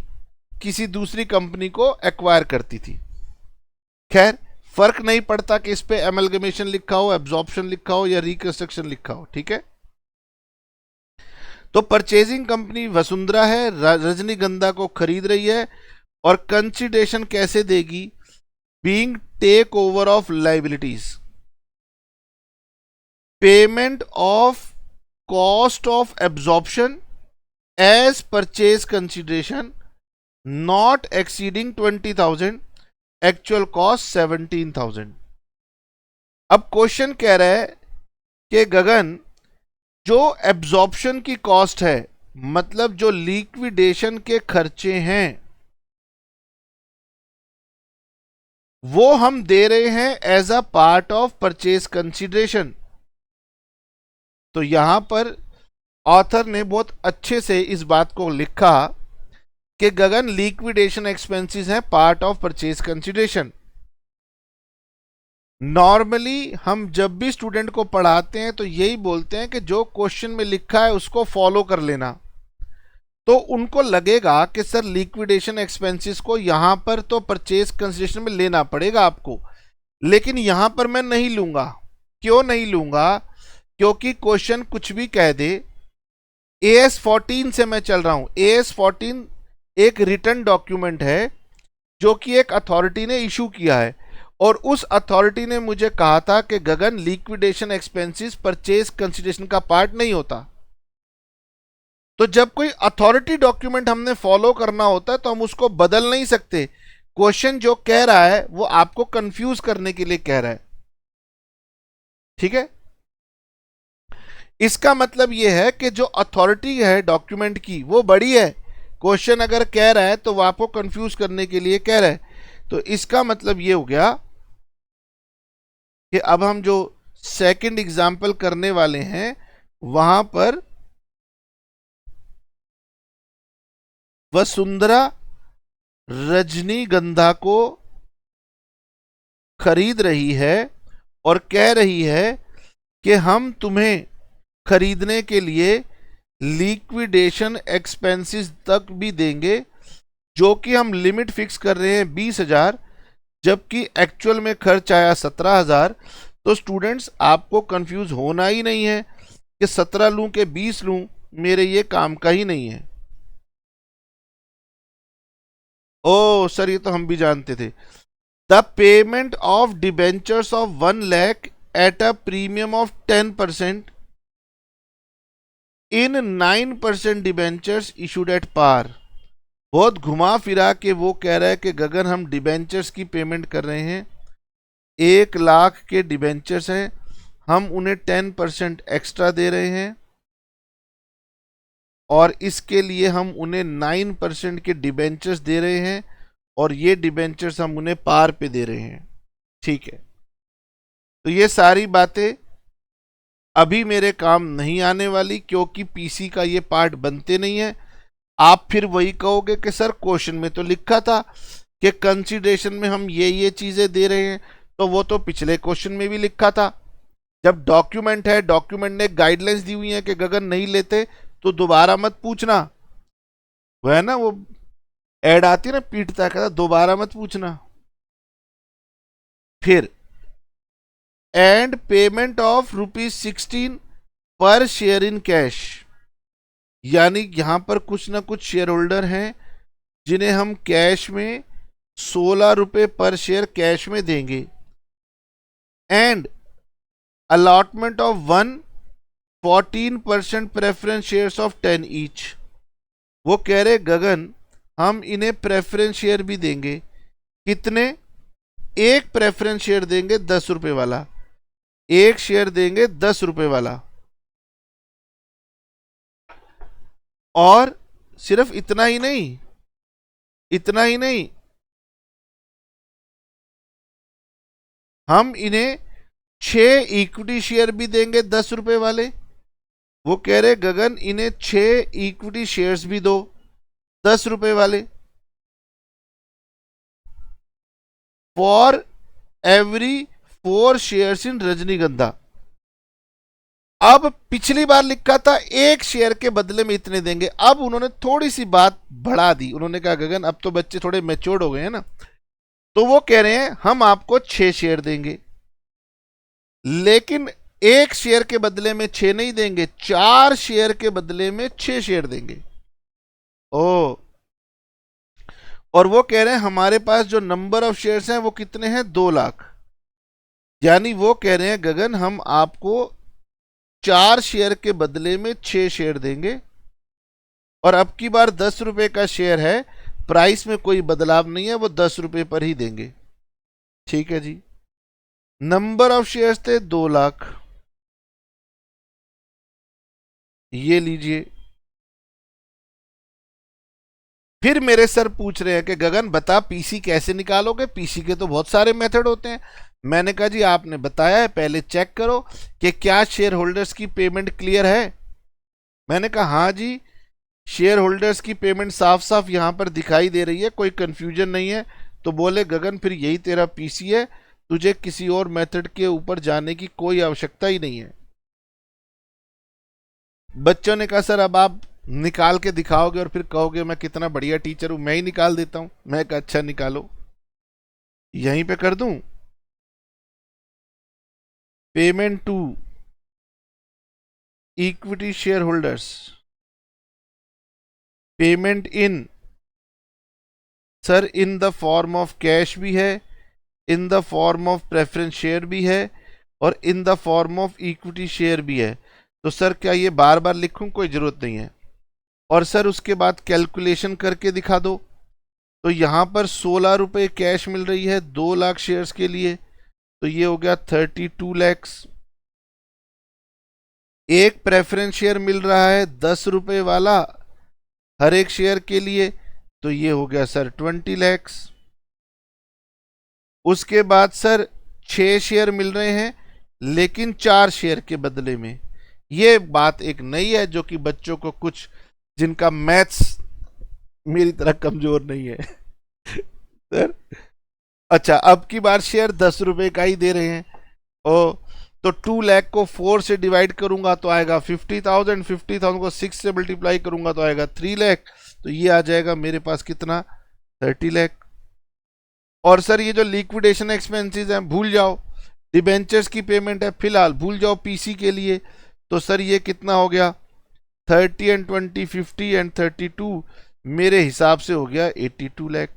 किसी दूसरी कंपनी को एक्वायर करती थी। खैर फर्क नहीं पड़ता कि इस पे एमलगमेशन लिखा हो, एब्जॉर्प्शन लिखा हो या रिकंस्ट्रक्शन लिखा हो, ठीक है। तो परचेजिंग कंपनी वसुंधरा है, रजनीगंधा को खरीद रही है, और कंसिडरेशन कैसे देगी? Being take over of liabilities, payment of cost of absorption as purchase consideration not exceeding 20,000, actual cost 17,000। अब क्वेश्चन कह रहा है कि गगन जो एब्जॉर्प्शन की कॉस्ट है, मतलब जो लिक्विडेशन के खर्चे हैं, वो हम दे रहे हैं as a part of purchase consideration. तो यहां पर ऑथर ने बहुत अच्छे से इस बात को लिखा कि गगन लिक्विडेशन एक्सपेंसेस हैं part of purchase consideration. Normally हम जब भी स्टूडेंट को पढ़ाते हैं तो यही बोलते हैं कि जो क्वेश्चन में लिखा है उसको फॉलो कर लेना। तो उनको लगेगा कि सर लिक्विडेशन एक्सपेंसेस को यहां पर तो परचेज कंसिडरेशन में लेना पड़ेगा आपको, लेकिन यहां पर मैं नहीं लूंगा। क्यों नहीं लूंगा? क्योंकि क्वेश्चन कुछ भी कह दे। AS 14 से मैं चल रहा हूं। AS 14 एक रिटर्न डॉक्यूमेंट है जो कि एक अथॉरिटी ने इशू किया है, और उस अथॉरिटी ने मुझे कहा था कि गगन लिक्विडेशन एक्सपेंसेस परचेज कंसिडरेशन का पार्ट नहीं होता। तो जब कोई अथॉरिटी डॉक्यूमेंट हमने फॉलो करना होता है तो हम उसको बदल नहीं सकते। क्वेश्चन जो कह रहा है वो आपको कंफ्यूज करने के लिए कह रहा है, ठीक है। इसका मतलब यह है कि जो अथॉरिटी है डॉक्यूमेंट की वो बड़ी है। क्वेश्चन अगर कह रहा है तो वो आपको कंफ्यूज करने के लिए कह रहा है। तो इसका मतलब ये हो गया कि अब हम जो सेकंड एग्जाम्पल करने वाले हैं वहां पर वसुंधरा रजनीगंधा को खरीद रही है और कह रही है कि हम तुम्हें खरीदने के लिए लिक्विडेशन एक्सपेंसेस तक भी देंगे, जो कि हम लिमिट फिक्स कर रहे हैं 20,000, जबकि एक्चुअल में खर्च आया 17,000। तो स्टूडेंट्स आपको कंफ्यूज होना ही नहीं है कि 17 लूं कि 20 लूं, मेरे ये काम का ही नहीं है। ओ सर ये तो हम भी जानते थे। The payment of debentures of 1 lakh at a premium of 10% in 9% debentures issued at par. बहुत घुमा फिरा के वो कह रहा है कि गगन हम डिबेंचर्स की पेमेंट कर रहे हैं, 1 लाख के डिबेंचर्स हैं, हम उन्हें 10% एक्स्ट्रा दे रहे हैं, और इसके लिए हम उन्हें 9% के डिबेंचर्स दे रहे हैं, और ये डिबेंचर्स हम उन्हें पार पे दे रहे हैं, ठीक है। तो ये सारी बातें अभी मेरे काम नहीं आने वाली, क्योंकि पीसी का ये पार्ट बनते नहीं है। आप फिर वही कहोगे कि सर क्वेश्चन में तो लिखा था कि कंसीडरेशन में हम ये चीजें दे रहे हैं, तो वो तो पिछले क्वेश्चन में भी लिखा था। जब डॉक्यूमेंट है, डॉक्यूमेंट ने गाइडलाइंस दी हुई है कि गगन नहीं लेते तो दोबारा मत पूछना। वो है ना, वो ऐड आती है ना, पीटता कहता दोबारा मत पूछना। फिर एंड पेमेंट ऑफ ₹16 पर शेयर इन कैश, यानी यहां पर कुछ ना कुछ शेयर होल्डर हैं जिन्हें हम कैश में ₹16 पर शेयर कैश में देंगे and allotment of 14% preference shares of 10 each. वो कह रहे गगन हम इन्हें प्रेफरेंस शेयर भी देंगे। कितने? एक प्रेफरेंस शेयर देंगे ₹10 वाला, एक शेयर देंगे ₹10 वाला। और सिर्फ इतना ही नहीं, इतना ही नहीं, हम इन्हें 6 इक्विटी शेयर भी देंगे ₹10 वाले। वो कह रहे गगन इन्हें 6 इक्विटी शेयर्स भी दो ₹10 वाले। फॉर एवरी 4 शेयर्स इन रजनीगंधा। अब पिछली बार लिखा था एक शेयर के बदले में इतने देंगे, अब उन्होंने थोड़ी सी बात बढ़ा दी। उन्होंने कहा गगन अब तो बच्चे थोड़े मैच्योर्ड हो गए हैं ना, तो वो कह रहे हैं हम आपको 6 शेयर देंगे, लेकिन एक शेयर के बदले में 6 नहीं देंगे, 4 शेयर के बदले में 6 शेयर देंगे। ओ, और वो कह रहे हैं हमारे पास जो नंबर ऑफ शेयर्स हैं वो कितने हैं? 2 लाख। यानी वो कह रहे हैं गगन हम आपको 4 शेयर के बदले में 6 शेयर देंगे, और अब की बार ₹10 का शेयर है, प्राइस में कोई बदलाव नहीं है, वो ₹10 पर ही देंगे। ठीक है जी। नंबर ऑफ शेयर्स थे 2 लाख, ये लीजिए। फिर मेरे सर पूछ रहे हैं कि गगन बता पीसी कैसे निकालोगे? पीसी के तो बहुत सारे मेथड होते हैं। मैंने कहा जी आपने बताया है, पहले चेक करो कि क्या शेयर होल्डर्स की पेमेंट क्लियर है। मैंने कहा हाँ जी, शेयर होल्डर्स की पेमेंट साफ साफ यहां पर दिखाई दे रही है, कोई कंफ्यूजन नहीं है। तो बोले गगन फिर यही तेरा पीसी है, तुझे किसी और मेथड के ऊपर जाने की कोई आवश्यकता ही नहीं है। बच्चों ने कहा सर अब आप निकाल के दिखाओगे और फिर कहोगे मैं कितना बढ़िया टीचर हूं, मैं ही निकाल देता हूं। मैं कहा अच्छा निकालो, यहीं पे कर दूं। Payment to equity share holders, payment in, sir in the form of cash भी है, in the form of preference share भी है, और in the form of equity share भी है। तो सर क्या ये बार बार लिखूं? कोई जरूरत नहीं है। और सर उसके बाद कैलकुलेशन करके दिखा दो। तो यहां पर ₹16 कैश मिल रही है 2 लाख शेयर्स के लिए, तो ये हो गया 32 लैक्स। एक प्रेफरेंस शेयर मिल रहा है ₹10 वाला हर एक शेयर के लिए, तो ये हो गया सर 20 लैक्स। उसके बाद सर 6 शेयर मिल रहे हैं लेकिन 4 शेयर के बदले में। ये बात एक नई है जो कि बच्चों को, कुछ जिनका मैथ्स मेरी तरह कमजोर नहीं है सर। अच्छा अब की बार शेयर ₹10 का ही दे रहे हैं। ओ, तो 2 लाख को 4 से डिवाइड करूंगा तो आएगा 50,000, 50,000 को 6 से मल्टीप्लाई करूंगा तो आएगा 3 लाख। तो ये आ जाएगा मेरे पास कितना? 30 लाख। और सर ये जो लिक्विडेशन एक्सपेंसेस हैं भूल जाओ, डिबेंचर्स की पेमेंट है फिलहाल भूल जाओ पीसी के लिए। तो सर ये कितना हो गया? 30 एंड 20, 50 एंड 32, मेरे हिसाब से हो गया 82 लाख।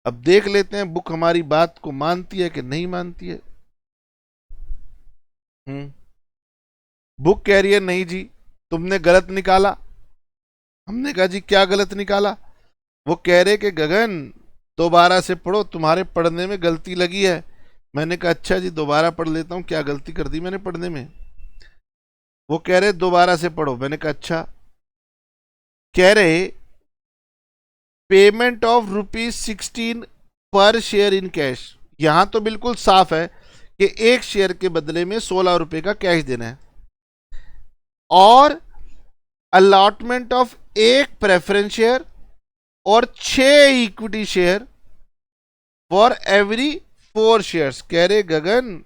अब देख लेते हैं बुक हमारी बात को मानती है कि नहीं मानती है। बुक कह रही है नहीं जी तुमने गलत निकाला। हमने कहा जी क्या गलत निकाला? वो कह रहे कि गगन दोबारा से पढ़ो, तुम्हारे पढ़ने में गलती लगी है। मैंने कहा अच्छा जी दोबारा पढ़ लेता हूँ, क्या गलती कर दी मैंने पढ़ने में? वो कह रहे दोबारा से पढ़ो। मैंने कहा अच्छा। कह रहे पेमेंट ऑफ ₹16 पर शेयर इन कैश। यहां तो बिल्कुल साफ है कि एक शेयर के बदले में ₹16 का कैश देना है, और अलॉटमेंट ऑफ एक प्रेफरेंस शेयर और 6 equity share for every 4 shares. कह रहे गगन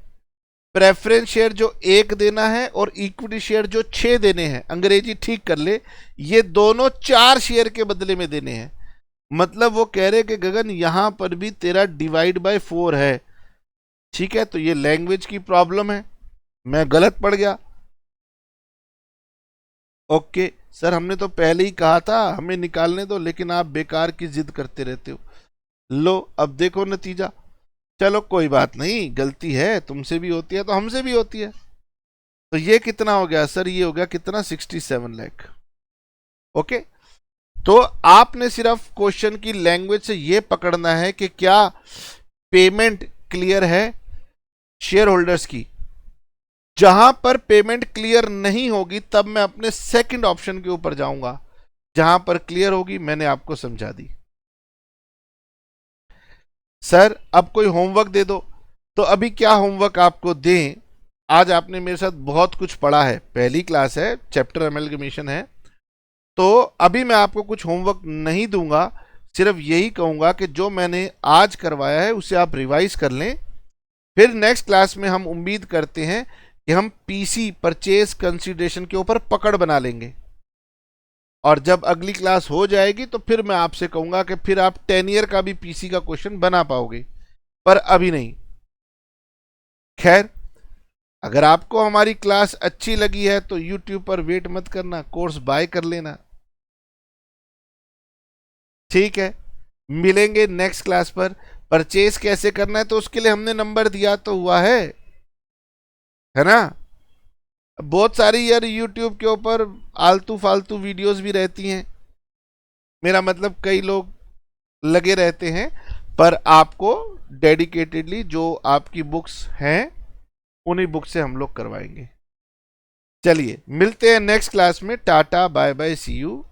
प्रेफरेंस शेयर जो 1 देना है और इक्विटी शेयर जो 6 देने हैं, अंग्रेजी ठीक कर ले, ये दोनों 4 शेयर के बदले में देने हैं। मतलब वो कह रहे कि गगन यहां पर भी तेरा डिवाइड बाय 4 है। ठीक है, तो ये लैंग्वेज की प्रॉब्लम है, मैं गलत पढ़ गया। ओके सर हमने तो पहले ही कहा था हमें निकालने दो, लेकिन आप बेकार की जिद करते रहते हो। लो अब देखो नतीजा। चलो कोई बात नहीं, गलती है, तुमसे भी होती है तो हमसे भी होती है। तो ये कितना हो गया सर? ये हो गया कितना? 67 लाख। ओके, तो आपने सिर्फ क्वेश्चन की लैंग्वेज से ये पकड़ना है कि क्या पेमेंट क्लियर है शेयर होल्डर्स की। जहां पर पेमेंट क्लियर नहीं होगी तब मैं अपने सेकंड ऑप्शन के ऊपर जाऊंगा, जहां पर क्लियर होगी मैंने आपको समझा दी। सर अब कोई होमवर्क दे दो, तो अभी क्या होमवर्क आपको दें? आज आपने मेरे साथ बहुत कुछ पढ़ा है, पहली क्लास है, चैप्टर एमलगमेशन है, तो अभी मैं आपको कुछ होमवर्क नहीं दूंगा, सिर्फ यही कहूंगा कि जो मैंने आज करवाया है उसे आप रिवाइज कर लें। फिर नेक्स्ट क्लास में हम उम्मीद करते हैं कि हम पीसी परचेज कंसीडरेशन के ऊपर पकड़ बना लेंगे, और जब अगली क्लास हो जाएगी तो फिर मैं आपसे कहूंगा कि फिर आप 10 ईयर का भी पीसी का क्वेश्चन बना पाओगे, पर अभी नहीं। खैर, अगर आपको हमारी क्लास अच्छी लगी है तो YouTube पर वेट मत करना, कोर्स बाय कर लेना। ठीक है, मिलेंगे नेक्स्ट क्लास पर। परचेज कैसे करना है तो उसके लिए हमने नंबर दिया तो हुआ है ना। बहुत सारी यार YouTube के ऊपर आलतू फालतू वीडियोस भी रहती हैं, मेरा मतलब कई लोग लगे रहते हैं, पर आपको डेडिकेटेडली जो आपकी बुक्स हैं उन्हीं बुक से हम लोग करवाएंगे। चलिए मिलते हैं नेक्स्ट क्लास में। Tata bye bye, see you.